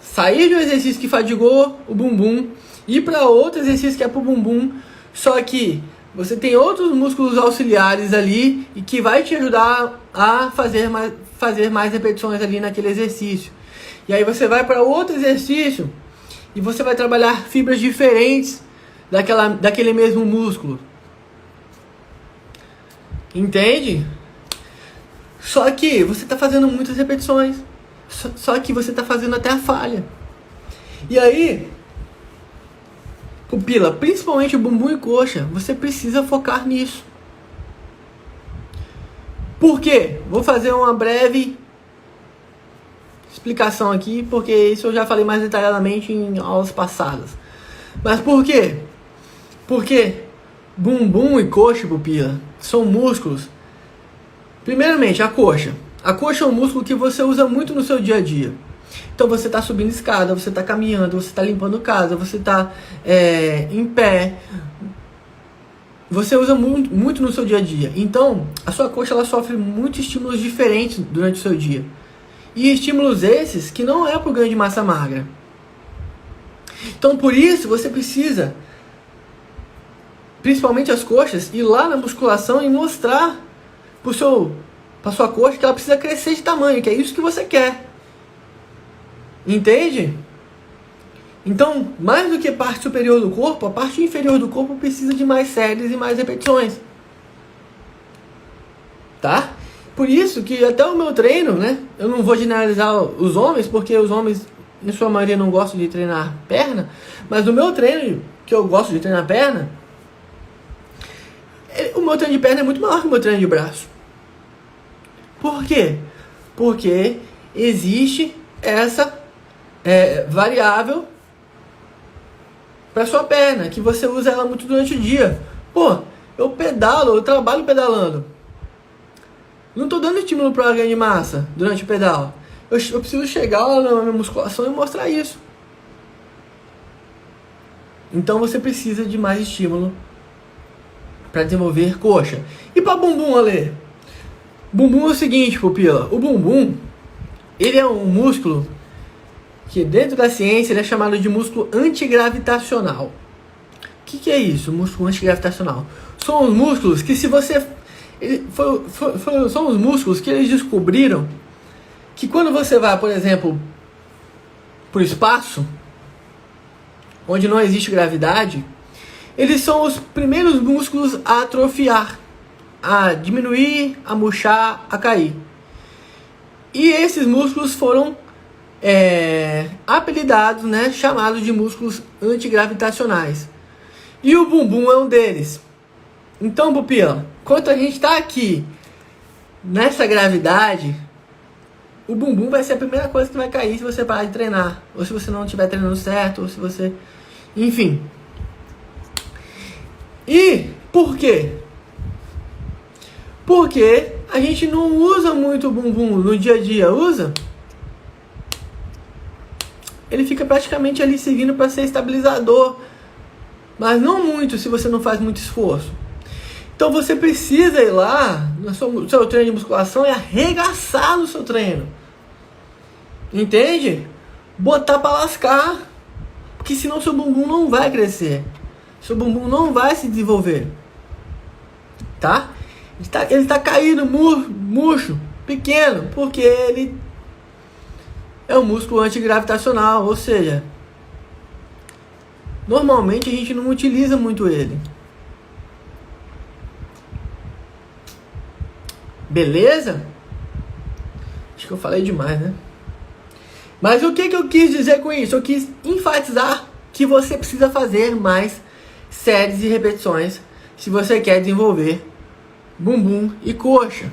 sair de um exercício que fadigou o bumbum, ir para outro exercício que é para o bumbum, só que você tem outros músculos auxiliares ali e que vai te ajudar a fazer mais repetições ali naquele exercício. E aí você vai para outro exercício e você vai trabalhar fibras diferentes daquele mesmo músculo. Entende? Só que você está fazendo muitas repetições. Só que você está fazendo até a falha. E aí, pupila, principalmente o bumbum e coxa, você precisa focar nisso. Por quê? Vou fazer uma breve explicação aqui, porque isso eu já falei mais detalhadamente em aulas passadas. Mas por quê? Porque bumbum e coxa, pupila, são músculos. Primeiramente, a coxa. A coxa é um músculo que você usa muito no seu dia a dia. Então você está subindo escada, você está caminhando, você está limpando casa, você está em pé. Você usa muito no seu dia a dia. Então, a sua coxa ela sofre muitos estímulos diferentes durante o seu dia. E estímulos esses que não é para o ganho de massa magra. Então por isso você precisa, principalmente as coxas, ir lá na musculação e mostrar para sua coxa que ela precisa crescer de tamanho, que é isso que você quer. Entende? Então, mais do que parte superior do corpo, a parte inferior do corpo precisa de mais séries e mais repetições. Tá? Por isso que até o meu treino, né? Eu não vou generalizar os homens, porque os homens, em sua maioria, não gostam de treinar perna. Mas no meu treino, que eu gosto de treinar perna, o meu treino de perna é muito maior que o meu treino de braço. Por quê? Porque existe essa variável para sua perna, que você usa ela muito durante o dia. Pô, eu pedalo, eu trabalho pedalando. Não estou dando estímulo para ganho de massa durante o pedal. Eu preciso chegar lá na minha musculação e mostrar isso. Então você precisa de mais estímulo para desenvolver coxa. E para bumbum, Ale? Bumbum é o seguinte, pupila. O bumbum, ele é um músculo que dentro da ciência ele é chamado de músculo antigravitacional. O que é isso, músculo antigravitacional? São os músculos que, se você... são os músculos que eles descobriram que quando você vai, por exemplo, para o espaço, onde não existe gravidade, eles são os primeiros músculos a atrofiar, a diminuir, a murchar, a cair. E esses músculos foram apelidados, né, chamados de músculos antigravitacionais. E o bumbum é um deles. Então, pupila, enquanto a gente está aqui nessa gravidade, o bumbum vai ser a primeira coisa que vai cair se você parar de treinar, ou se você não estiver treinando certo, ou se você... Enfim. E por quê? Porque a gente não usa muito o bumbum no dia a dia. Usa? Ele fica praticamente ali servindo para ser estabilizador, mas não muito se você não faz muito esforço. Então você precisa ir lá no seu treino de musculação e arregaçar no seu treino. Entende? Botar para lascar. Porque senão seu bumbum não vai crescer. Seu bumbum não vai se desenvolver. Tá? Ele tá caído, murcho, pequeno, porque ele é um músculo antigravitacional, ou seja, normalmente a gente não utiliza muito ele. Beleza? Acho que eu falei demais, né? Mas o que eu quis dizer com isso? Eu quis enfatizar que você precisa fazer mais séries e repetições se você quer desenvolver bumbum e coxa.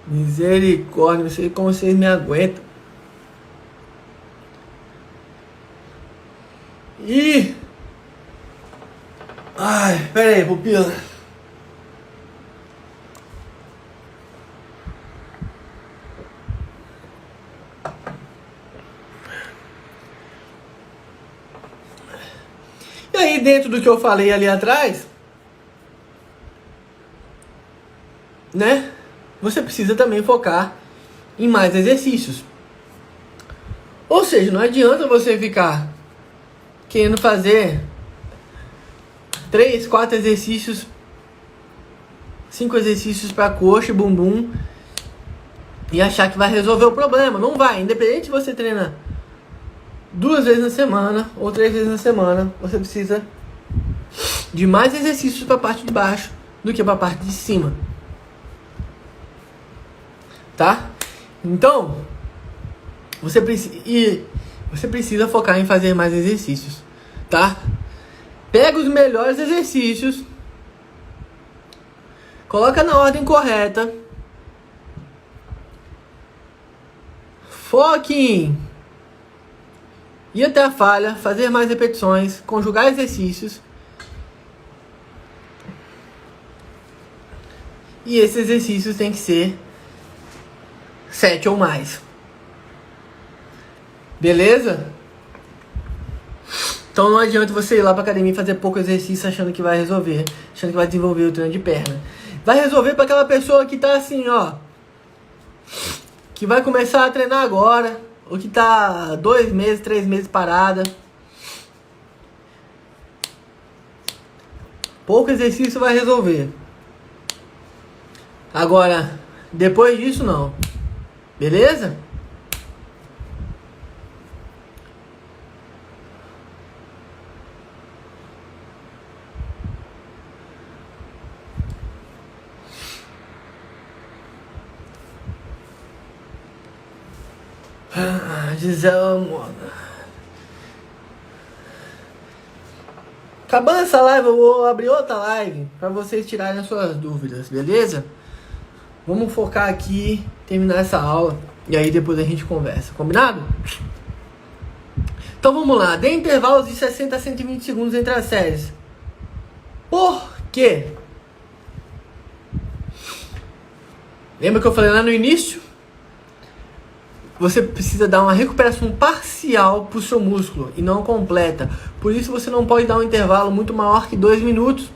Misericórdia, não sei como vocês me aguentam. Ai, pera aí, pupila. E aí, dentro do que eu falei ali atrás, né? Você precisa também focar em mais exercícios. Ou seja, não adianta você ficar querendo fazer 3, 4 exercícios, 5 exercícios para coxa e bumbum e achar que vai resolver o problema. Não vai. Independente se você treina 2 vezes na semana ou 3 vezes na semana, você precisa de mais exercícios para a parte de baixo do que para a parte de cima. Tá? Então, você precisa focar em fazer mais exercícios, tá? Pega os melhores exercícios, coloca na ordem correta, foque em ir até a falha, fazer mais repetições, conjugar exercícios. E esses exercícios têm que ser 7 ou mais. Beleza? Então não adianta você ir lá pra academia e fazer pouco exercício achando que vai resolver, achando que vai desenvolver o treino de perna. Vai resolver para aquela pessoa que tá assim, ó, que vai começar a treinar agora, ou que tá 2 meses, 3 meses parada. Pouco exercício vai resolver. Agora, depois disso não. Beleza? Gisela Mona. Acabando essa live, eu vou abrir outra live para vocês tirarem as suas dúvidas, beleza? Vamos focar aqui, terminar essa aula e aí depois a gente conversa, combinado? Então vamos lá, dê intervalos de 60 a 120 segundos entre as séries. Por quê? Lembra que eu falei lá no início? Você precisa dar uma recuperação parcial para o seu músculo e não completa. Por isso você não pode dar um intervalo muito maior que 2 minutos.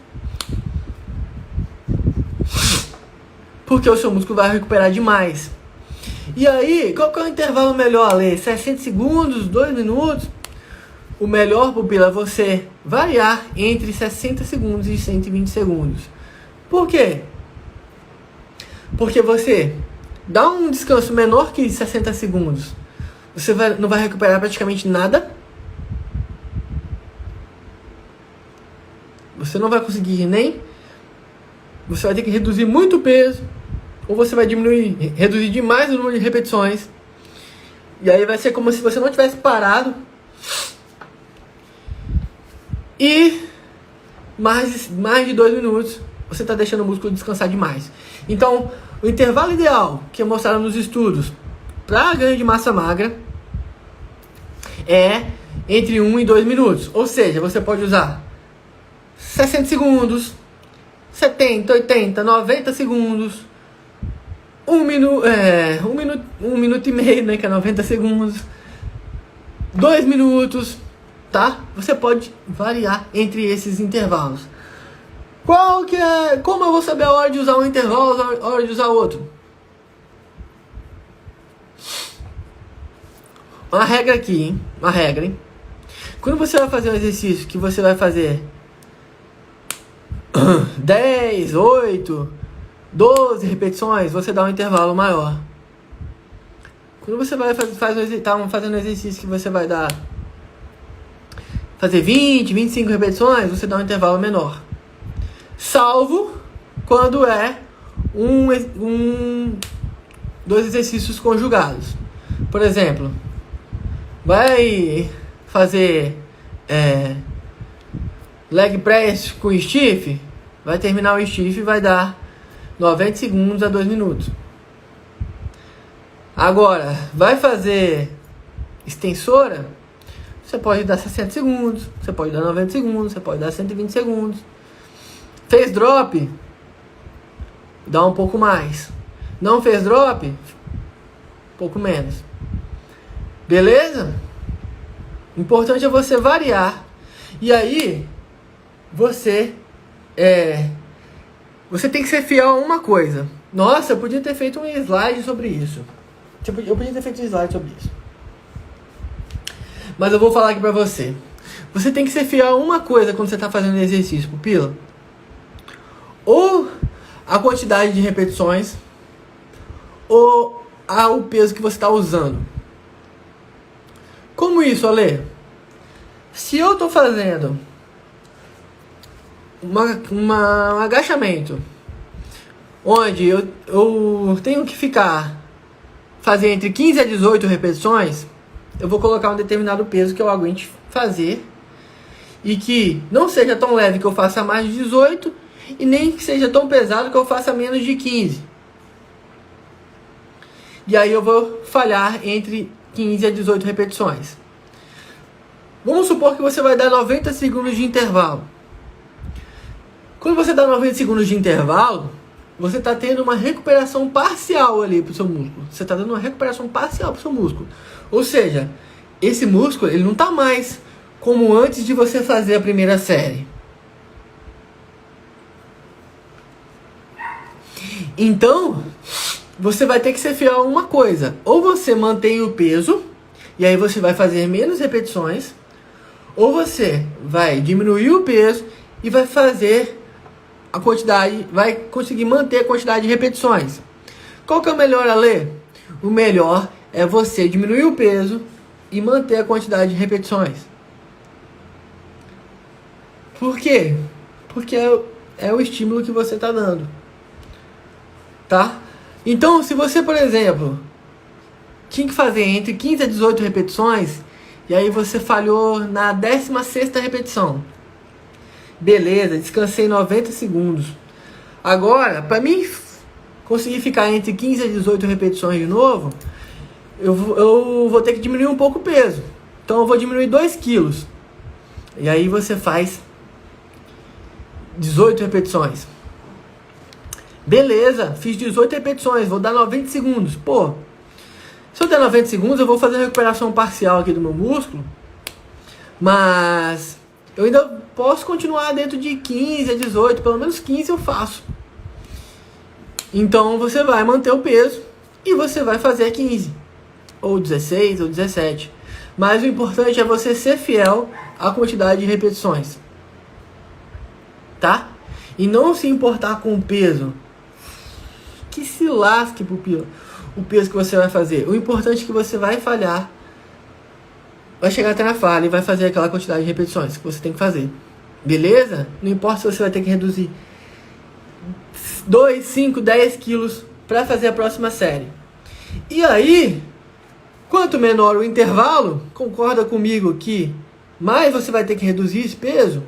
Porque o seu músculo vai recuperar demais. E aí, qual que é o intervalo melhor, Lê? 60 segundos, 2 minutos? O melhor, pupila, é você variar entre 60 segundos e 120 segundos. Por quê? Porque você dá um descanso menor que 60 segundos. Você não vai recuperar praticamente nada. Você não vai conseguir nem... Você vai ter que reduzir muito o peso. Ou você vai reduzir demais o número de repetições. E aí vai ser como se você não tivesse parado. E mais de 2 minutos você está deixando o músculo descansar demais. Então, o intervalo ideal que mostraram nos estudos para ganho de massa magra é entre 1 e 2 minutos. Ou seja, você pode usar 60 segundos, 70, 80, 90 segundos, 1 minuto e meio, né, que é 90 segundos, 2 minutos, tá? Você pode variar entre esses intervalos. Como eu vou saber a hora de usar um intervalo, a hora de usar outro? Uma regra aqui, hein? Uma regra, hein? Quando você vai fazer um exercício que você vai fazer 10, 8, 12 repetições, você dá um intervalo maior. Quando você vai fazendo um exercício que você vai fazer 20, 25 repetições, você dá um intervalo menor. Salvo quando é 2 exercícios conjugados. Por exemplo, vai fazer leg press com stiff, vai terminar o stiff e vai dar 90 segundos a 2 minutos. Agora, vai fazer extensora, você pode dar 60 segundos, você pode dar 90 segundos, você pode dar 120 segundos. Fez drop, dá um pouco mais. Não fez drop, um pouco menos. Beleza? O importante é você variar. E aí, você tem que ser fiel a uma coisa. Nossa, eu podia ter feito um slide sobre isso. Eu podia ter feito um slide sobre isso. Mas eu vou falar aqui pra você. Você tem que ser fiel a uma coisa quando você está fazendo exercício, pupila. Ou a quantidade de repetições, ou ao peso que você está usando. Como isso, Ale? Se eu estou fazendo um agachamento, onde eu tenho que fazer entre 15 a 18 repetições, eu vou colocar um determinado peso que eu aguente fazer, e que não seja tão leve que eu faça mais de 18, e nem que seja tão pesado que eu faça menos de 15. E aí eu vou falhar entre 15 a 18 repetições. Vamos supor que você vai dar 90 segundos de intervalo. Quando você dá 90 segundos de intervalo, você está tendo uma recuperação parcial ali para o seu músculo. Você está dando uma recuperação parcial para o seu músculo. Ou seja, esse músculo ele não está mais como antes de você fazer a primeira série. Então, você vai ter que ser fiel a uma coisa. Ou você mantém o peso, e aí você vai fazer menos repetições, ou você vai diminuir o peso e vai fazer a quantidade, vai conseguir manter a quantidade de repetições. Qual que é o melhor, Ale? O melhor é você diminuir o peso e manter a quantidade de repetições. Por quê? Porque é o estímulo que você está dando. Tá? Então, se você, por exemplo, tinha que fazer entre 15 a 18 repetições, e aí você falhou na 16ª repetição. Beleza, descansei 90 segundos. Agora, para mim conseguir ficar entre 15 a 18 repetições de novo, eu vou ter que diminuir um pouco o peso. Então eu vou diminuir 2 quilos. E aí você faz 18 repetições. Beleza, fiz 18 repetições, vou dar 90 segundos. Pô, se eu der 90 segundos, eu vou fazer a recuperação parcial aqui do meu músculo. Mas eu ainda posso continuar dentro de 15 a 18, pelo menos 15 eu faço. Então você vai manter o peso e você vai fazer 15, ou 16, ou 17. Mas o importante é você ser fiel à quantidade de repetições. Tá? E não se importar com o peso. Que se lasque, pupila, o peso que você vai fazer. O importante é que você vai falhar, vai chegar até na falha e vai fazer aquela quantidade de repetições que você tem que fazer. Beleza? Não importa se você vai ter que reduzir 2, 5, 10 quilos para fazer a próxima série. E aí, quanto menor o intervalo, concorda comigo que mais você vai ter que reduzir esse peso?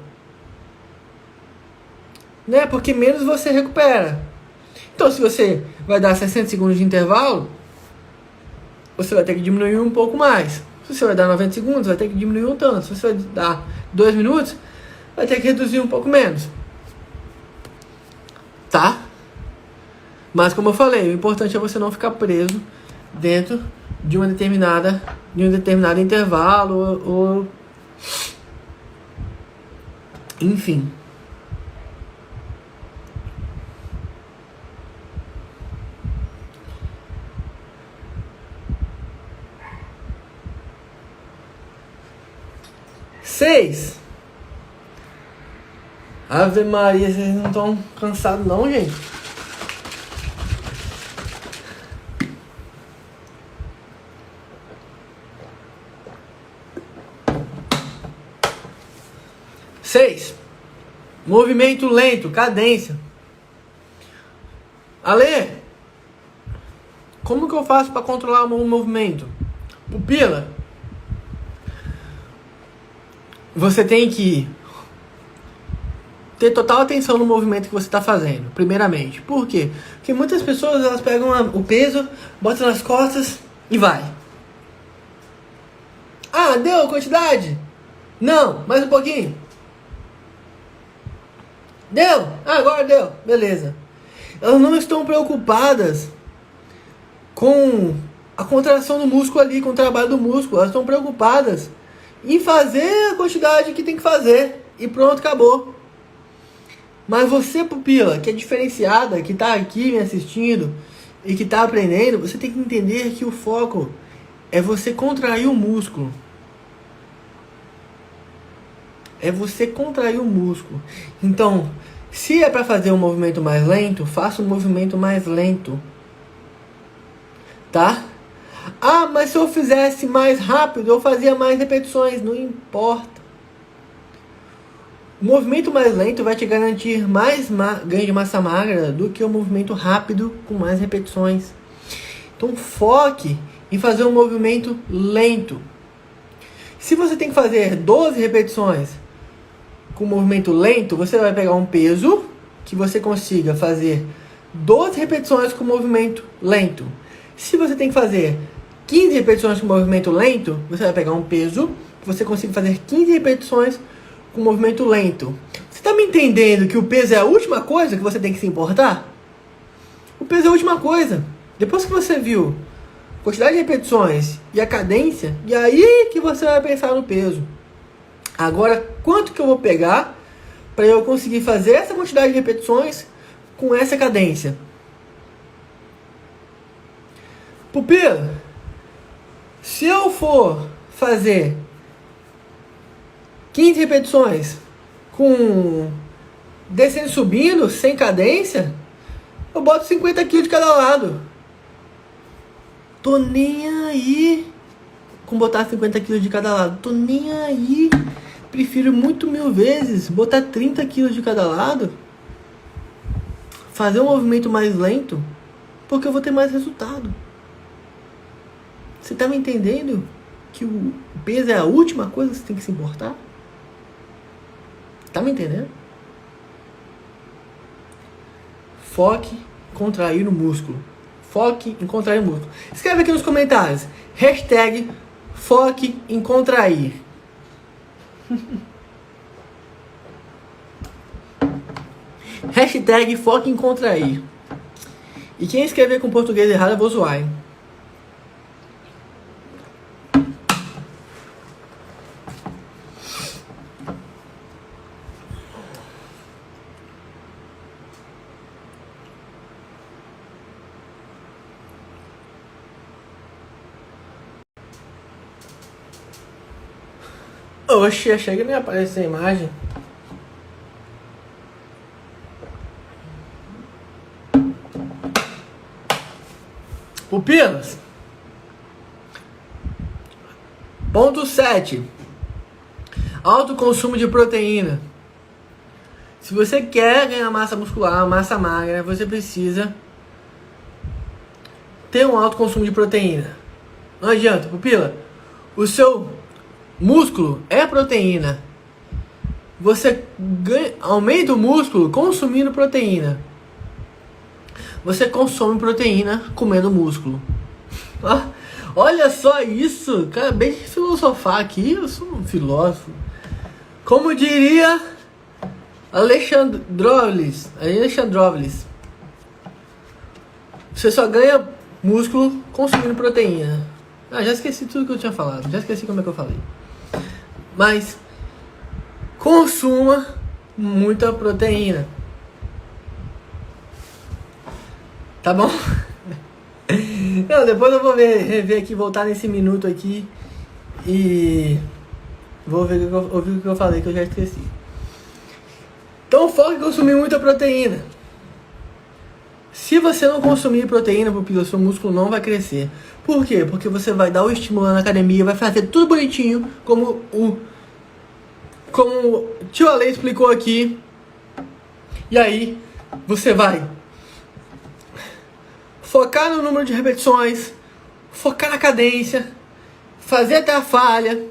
Né? Porque menos você recupera. Então, se você vai dar 60 segundos de intervalo, você vai ter que diminuir um pouco mais. Se você vai dar 90 segundos, vai ter que diminuir um tanto. Se você vai dar 2 minutos, vai ter que reduzir um pouco menos. Tá? Mas como eu falei, o importante é você não ficar preso dentro de um determinado intervalo ou enfim. Seis. Ave Maria, vocês não estão cansados não, gente? Seis. Movimento lento, cadência. Ale, como que eu faço para controlar o movimento? Pupila. Você tem que ter total atenção no movimento que você está fazendo, primeiramente. Por quê? Porque muitas pessoas elas pegam o peso, botam nas costas e vai. Ah, deu a quantidade? Não, mais um pouquinho. Deu? Ah, agora deu. Beleza. Elas não estão preocupadas com a contração do músculo ali, com o trabalho do músculo. Elas estão preocupadas em fazer a quantidade que tem que fazer. E pronto, acabou. Mas você, pupila, que é diferenciada, que está aqui me assistindo e que está aprendendo, você tem que entender que o foco é você contrair o músculo. É você contrair o músculo. Então, se é para fazer um movimento mais lento, faça um movimento mais lento. Tá? Ah, mas se eu fizesse mais rápido, eu fazia mais repetições. Não importa. O movimento mais lento vai te garantir mais ganho de massa magra do que o movimento rápido com mais repetições. Então foque em fazer um movimento lento. Se você tem que fazer 12 repetições com movimento lento, você vai pegar um peso que você consiga fazer 12 repetições com movimento lento. Se você tem que fazer 15 repetições com movimento lento, você vai pegar um peso que você consiga fazer 15 repetições com movimento lento. Você está me entendendo que o peso é a última coisa que você tem que se importar? O peso é a última coisa. Depois que você viu a quantidade de repetições e a cadência, e aí que você vai pensar no peso. Agora, quanto que eu vou pegar para eu conseguir fazer essa quantidade de repetições com essa cadência? Pupila, se eu for fazer 15 repetições com descendo e subindo, sem cadência, eu boto 50 kg de cada lado. Tô nem aí com botar 50 kg de cada lado. Tô nem aí. Prefiro muito mil vezes botar 30 kg de cada lado, fazer um movimento mais lento, porque eu vou ter mais resultado. Você tá me entendendo que o peso é a última coisa que você tem que se importar? Tá me entendendo? Foque em contrair o músculo. Foque em contrair o músculo. Escreve aqui nos comentários. Hashtag foque em contrair. Hashtag foque em contrair. E quem escrever com português errado eu vou zoar, hein? Oxe, achei que não ia aparecer a imagem. Pupilas. Ponto 7. Alto consumo de proteína. Se você quer ganhar massa muscular, massa magra, você precisa ter um alto consumo de proteína. Não adianta, pupila. O seu músculo é proteína. Você aumenta o músculo consumindo proteína. Você consome proteína comendo músculo. Ah, olha só isso. Acabei de filosofar aqui. Eu sou um filósofo. Como diria Alexandrovlis. Você só ganha músculo consumindo proteína. Ah, já esqueci tudo que eu tinha falado. Já esqueci como é que eu falei. Mas consuma muita proteína. Tá bom? Não, depois eu vou rever aqui, voltar nesse minuto aqui e vou ouvir o que eu falei, que eu já esqueci. Então foca em consumir muita proteína. Se você não consumir proteína, pupila, seu músculo não vai crescer. Por quê? Porque você vai dar o estímulo na academia, vai fazer tudo bonitinho, como o tio Ale explicou aqui. E aí, você vai focar no número de repetições, focar na cadência, fazer até a falha,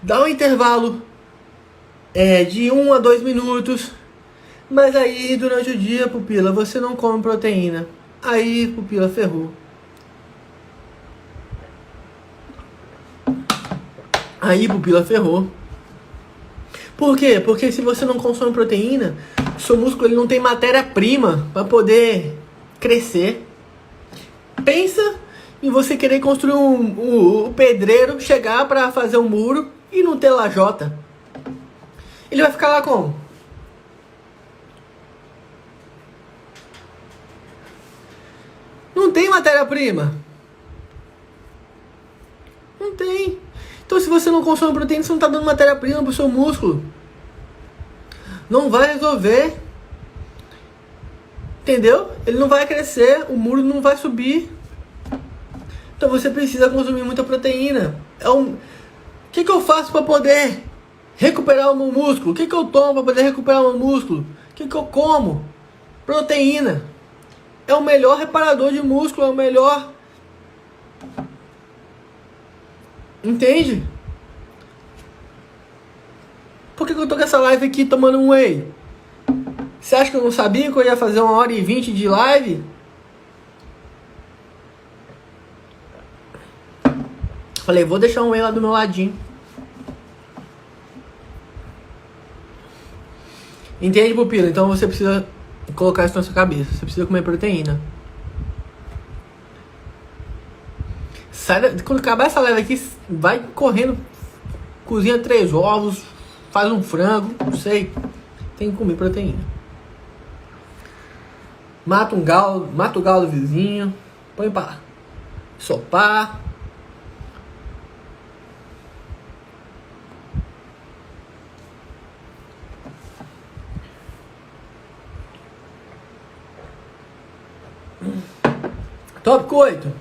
dar um intervalo de 1 a 2 minutos, mas aí durante o dia, pupila, você não come proteína. Aí, pupila, ferrou. Aí, pupila, ferrou. Por quê? Porque se você não consome proteína, seu músculo ele não tem matéria-prima para poder crescer. Pensa em você querer construir um pedreiro, chegar para fazer um muro e não ter lajota. Ele vai ficar lá como? Não tem matéria-prima. Não tem. Então se você não consome proteína, você não está dando matéria-prima para o seu músculo. Não vai resolver. Entendeu? Ele não vai crescer, o muro não vai subir. Então você precisa consumir muita proteína. O que eu faço para poder recuperar o meu músculo? O que eu tomo para poder recuperar o meu músculo? O que eu como? Proteína. É o melhor reparador de músculo, é o melhor. Entende? Por que eu tô com essa live aqui tomando um whey? Você acha que eu não sabia que eu ia fazer 1h20 de live? Falei, vou deixar um whey lá do meu ladinho. Entende, pupila? Então você precisa colocar isso na sua cabeça. Você precisa comer proteína. Quando acabar essa live aqui, vai correndo, cozinha 3 ovos, faz um frango, não sei. Tem que comer proteína. Mata o galo do vizinho, põe pra lá. sopar. Tópico 8.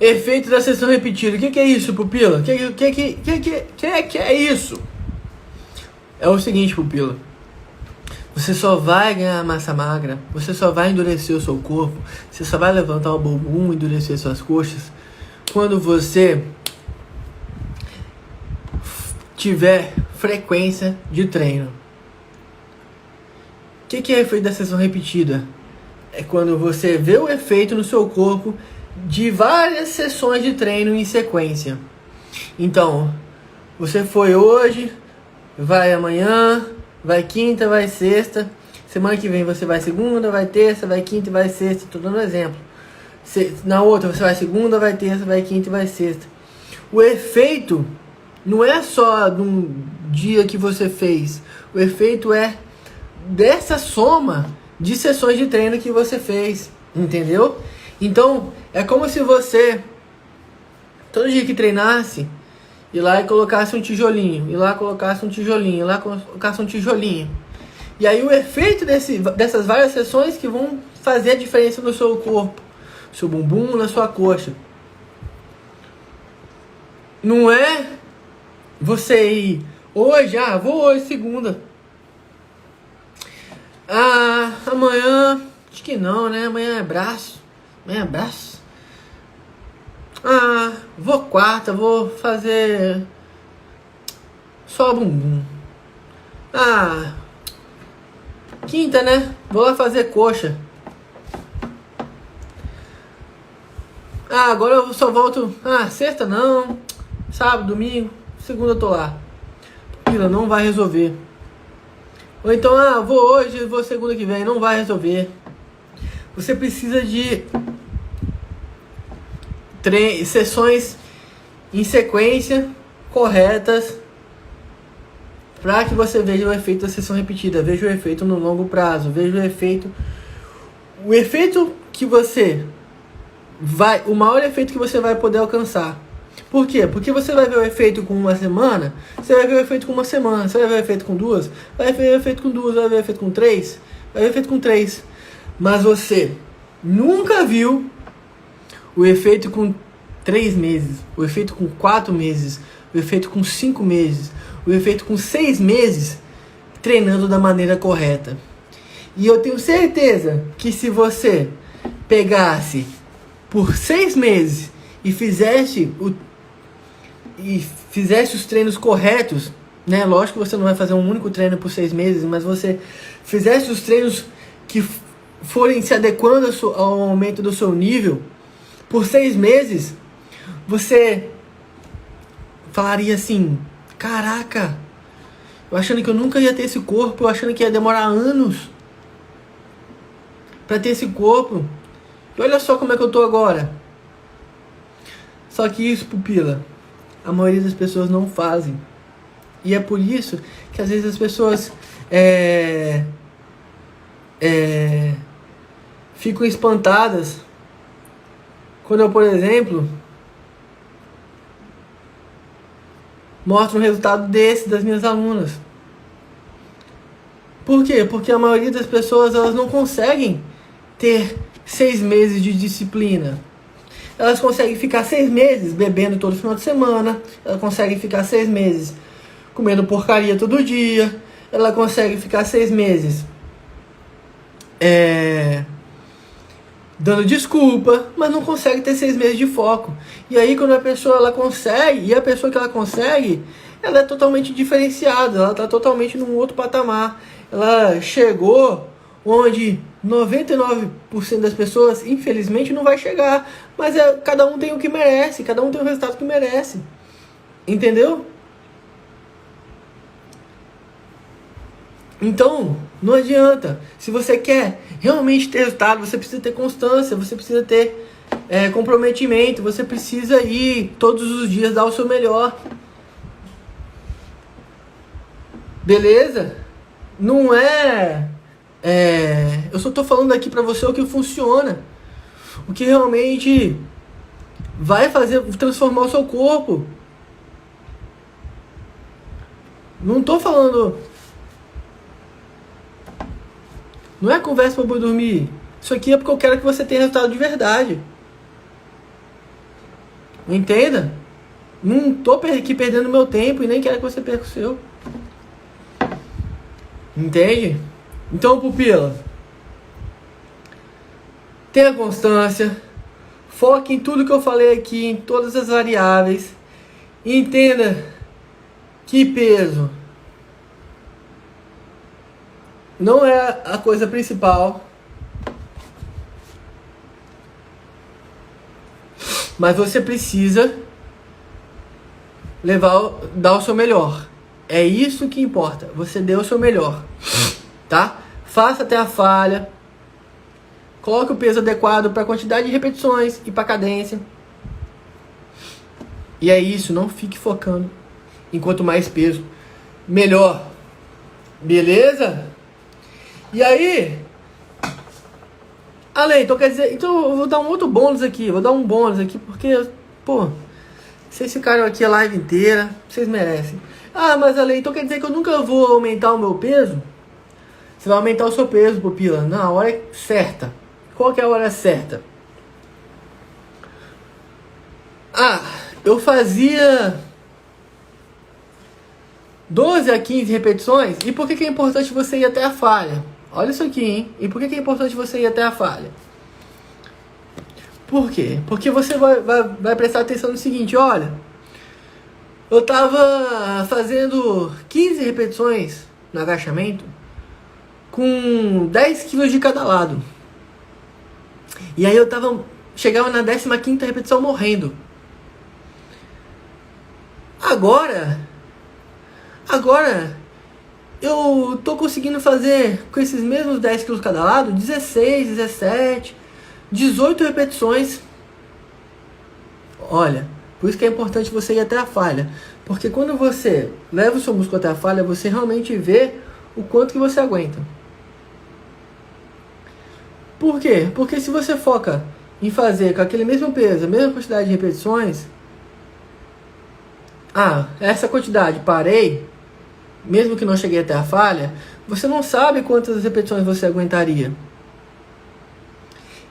Efeito da sessão repetida. O que é isso, pupila? O que é isso? É o seguinte, pupila. Você só vai ganhar massa magra, você só vai endurecer o seu corpo, você só vai levantar o bumbum, endurecer suas coxas, quando você tiver frequência de treino. O que é efeito da sessão repetida? É quando você vê o efeito no seu corpo de várias sessões de treino em sequência. Então, você foi hoje, vai amanhã, vai quinta, vai sexta. Semana que vem você vai segunda, vai terça, vai quinta e vai sexta. Estou dando um exemplo. Na outra você vai segunda, vai terça, vai quinta e vai sexta. O efeito não é só de um dia que você fez. O efeito é dessa soma de sessões de treino que você fez, entendeu? Então, é como se você, todo dia que treinasse, ir lá e colocasse um tijolinho, ir lá colocasse um tijolinho, ir lá colocasse um tijolinho. E aí o efeito dessas várias sessões que vão fazer a diferença no seu corpo, no seu bumbum, na sua coxa. Não é você ir hoje, vou hoje, segunda. Amanhã, acho que não, né? Amanhã é braço. Vou quarta, vou fazer só bumbum. Quinta, né? Vou lá fazer coxa. Agora eu só volto. Sexta não. Sábado, domingo, segunda eu tô lá. Pila, não vai resolver. Ou então, vou hoje, vou segunda que vem. Não vai resolver. Você precisa de sessões em sequência corretas para que você veja o efeito da sessão repetida, veja o efeito no longo prazo, veja o efeito que você vai, o maior efeito que você vai poder alcançar. Por quê? Porque você vai ver o efeito com uma semana, você vai ver o efeito com uma semana, você vai ver o efeito com duas, vai ver o efeito com duas, vai ver o efeito com três, vai ver o efeito com três. Mas você nunca viu o efeito com 3 meses, o efeito com 4 meses, o efeito com 5 meses, o efeito com 6 meses, treinando da maneira correta. E eu tenho certeza que se você pegasse por 6 meses e fizesse os treinos corretos, né? Lógico que você não vai fazer um único treino por 6 meses, mas você fizesse os treinos que forem se adequando ao aumento do seu nível, por 6 meses, você falaria assim: caraca, eu achando que eu nunca ia ter esse corpo, eu achando que ia demorar anos para ter esse corpo, e olha só como é que eu tô agora. Só que isso, pupila, a maioria das pessoas não fazem. E é por isso que às vezes as pessoas ficam espantadas quando eu, por exemplo, mostro um resultado desse das minhas alunas. Por quê? Porque a maioria das pessoas, elas não conseguem ter 6 meses de disciplina. Elas conseguem ficar 6 meses bebendo todo final de semana. Elas conseguem ficar 6 meses comendo porcaria todo dia. Ela consegue ficar 6 meses dando desculpa, mas não consegue ter 6 meses de foco. E aí quando a pessoa ela consegue, e a pessoa que ela consegue, ela é totalmente diferenciada, ela está totalmente num outro patamar. Ela chegou onde 99% das pessoas, infelizmente, não vai chegar. Mas cada um tem o que merece, cada um tem o resultado que merece. Entendeu? Então, não adianta. Se você quer realmente ter resultado, você precisa ter constância, você precisa ter comprometimento, você precisa ir todos os dias dar o seu melhor. Beleza? Não é Eu só tô falando aqui pra você o que funciona. O que realmente vai transformar o seu corpo. Não tô falando... Não é conversa pra boi dormir. Isso aqui é porque eu quero que você tenha resultado de verdade. Entenda? Não tô aqui perdendo meu tempo e nem quero que você perca o seu. Entende? Então, pupila, tenha constância. Foque em tudo que eu falei aqui, em todas as variáveis. E entenda que peso não é a coisa principal. Mas você precisa dar o seu melhor. É isso que importa. Você deu o seu melhor. Tá? Faça até a falha. Coloque o peso adequado para a quantidade de repetições e para a cadência. E é isso. Não fique focando em quanto mais peso, melhor. Beleza? E aí... Ale, então quer dizer... Então eu vou dar um outro bônus aqui. Vou dar um bônus aqui porque... Pô... Vocês ficaram aqui a live inteira. Vocês merecem. Ah, mas Ale, então quer dizer que eu nunca vou aumentar o meu peso? Você vai aumentar o seu peso, pupila, na hora certa. Qual que é a hora certa? Ah, eu fazia 12 a 15 repetições. E por que é importante você ir até a falha? Olha isso aqui, hein? E por que é importante você ir até a falha? Por quê? Porque você vai prestar atenção no seguinte, olha. Eu tava fazendo 15 repetições no agachamento com 10 quilos de cada lado. E aí chegava na 15ª repetição morrendo. Agora eu tô conseguindo fazer com esses mesmos 10 quilos cada lado 16, 17, 18 repetições. Olha, por isso que é importante você ir até a falha. Porque quando você leva o seu músculo até a falha, você realmente vê o quanto que você aguenta. Por quê? Porque se você foca em fazer com aquele mesmo peso, a mesma quantidade de repetições... Ah, essa quantidade, parei, mesmo que não cheguei até a falha, você não sabe quantas repetições você aguentaria.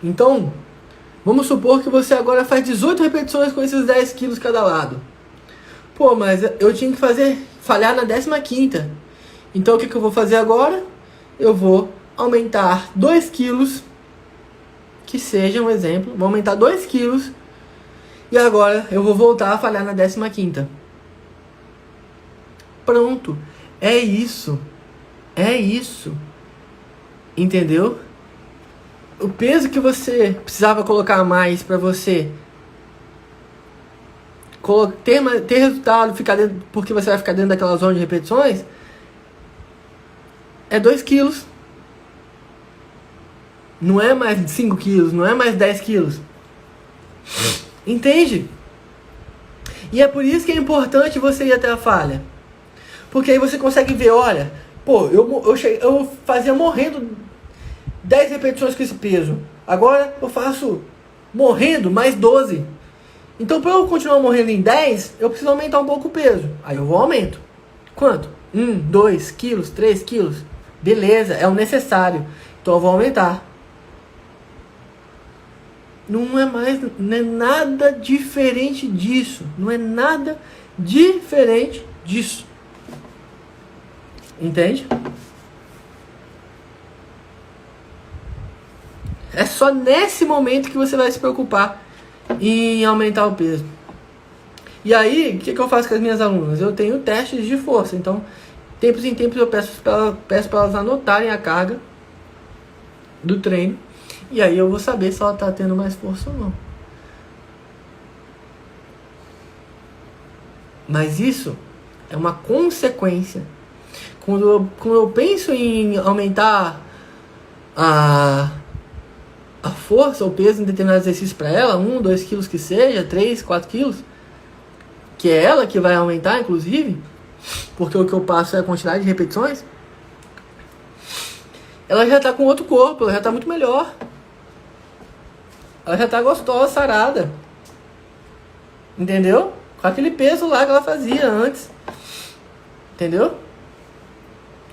Então, vamos supor que você agora faz 18 repetições com esses 10 quilos cada lado. Pô, mas eu tinha que falhar na 15ª. Então o que eu vou fazer agora? Eu vou aumentar 2 quilos, que seja um exemplo, vou aumentar 2 quilos, e agora eu vou voltar a falhar na 15ª. Pronto, é isso, entendeu? O peso que você precisava colocar mais para você ter resultado, porque você vai ficar dentro daquela zona de repetições, é 2 quilos. Não é mais 5 quilos, não é mais 10 quilos. Entende? E é por isso que é importante você ir até a falha. Porque aí você consegue ver, olha, pô, eu fazia morrendo 10 repetições com esse peso. Agora eu faço morrendo mais 12. Então para eu continuar morrendo em 10, eu preciso aumentar um pouco o peso. Aí eu vou aumento. Quanto? 1, 2 quilos, 3 quilos. Beleza, é o necessário. Então eu vou aumentar. Não é nada diferente disso. Não é nada diferente disso. Entende? É só nesse momento que você vai se preocupar em aumentar o peso. E aí, o que eu faço com as minhas alunas? Eu tenho testes de força. Então, tempos em tempos eu peço para elas anotarem a carga do treino. E aí eu vou saber se ela está tendo mais força ou não. Mas isso é uma consequência. Quando eu penso em aumentar a força, o peso em determinado exercício para ela, 1, 2 quilos que seja, 3, 4 quilos, que é ela que vai aumentar, inclusive, porque o que eu passo é a quantidade de repetições, ela já tá com outro corpo, ela já tá muito melhor. Ela já tá gostosa, sarada. Entendeu? Com aquele peso lá que ela fazia antes. Entendeu?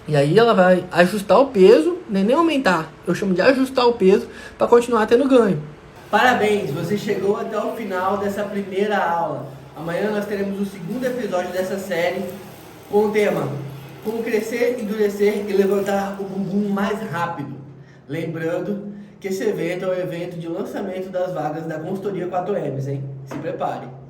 E aí ela vai ajustar o peso, nem aumentar. Eu chamo de ajustar o peso para continuar tendo ganho. Parabéns, você chegou até o final dessa primeira aula. Amanhã nós teremos o segundo episódio dessa série com o tema Como crescer, endurecer e levantar o bumbum mais rápido. Lembrando que esse evento é o evento de lançamento das vagas da consultoria 4Ms, hein? Se prepare.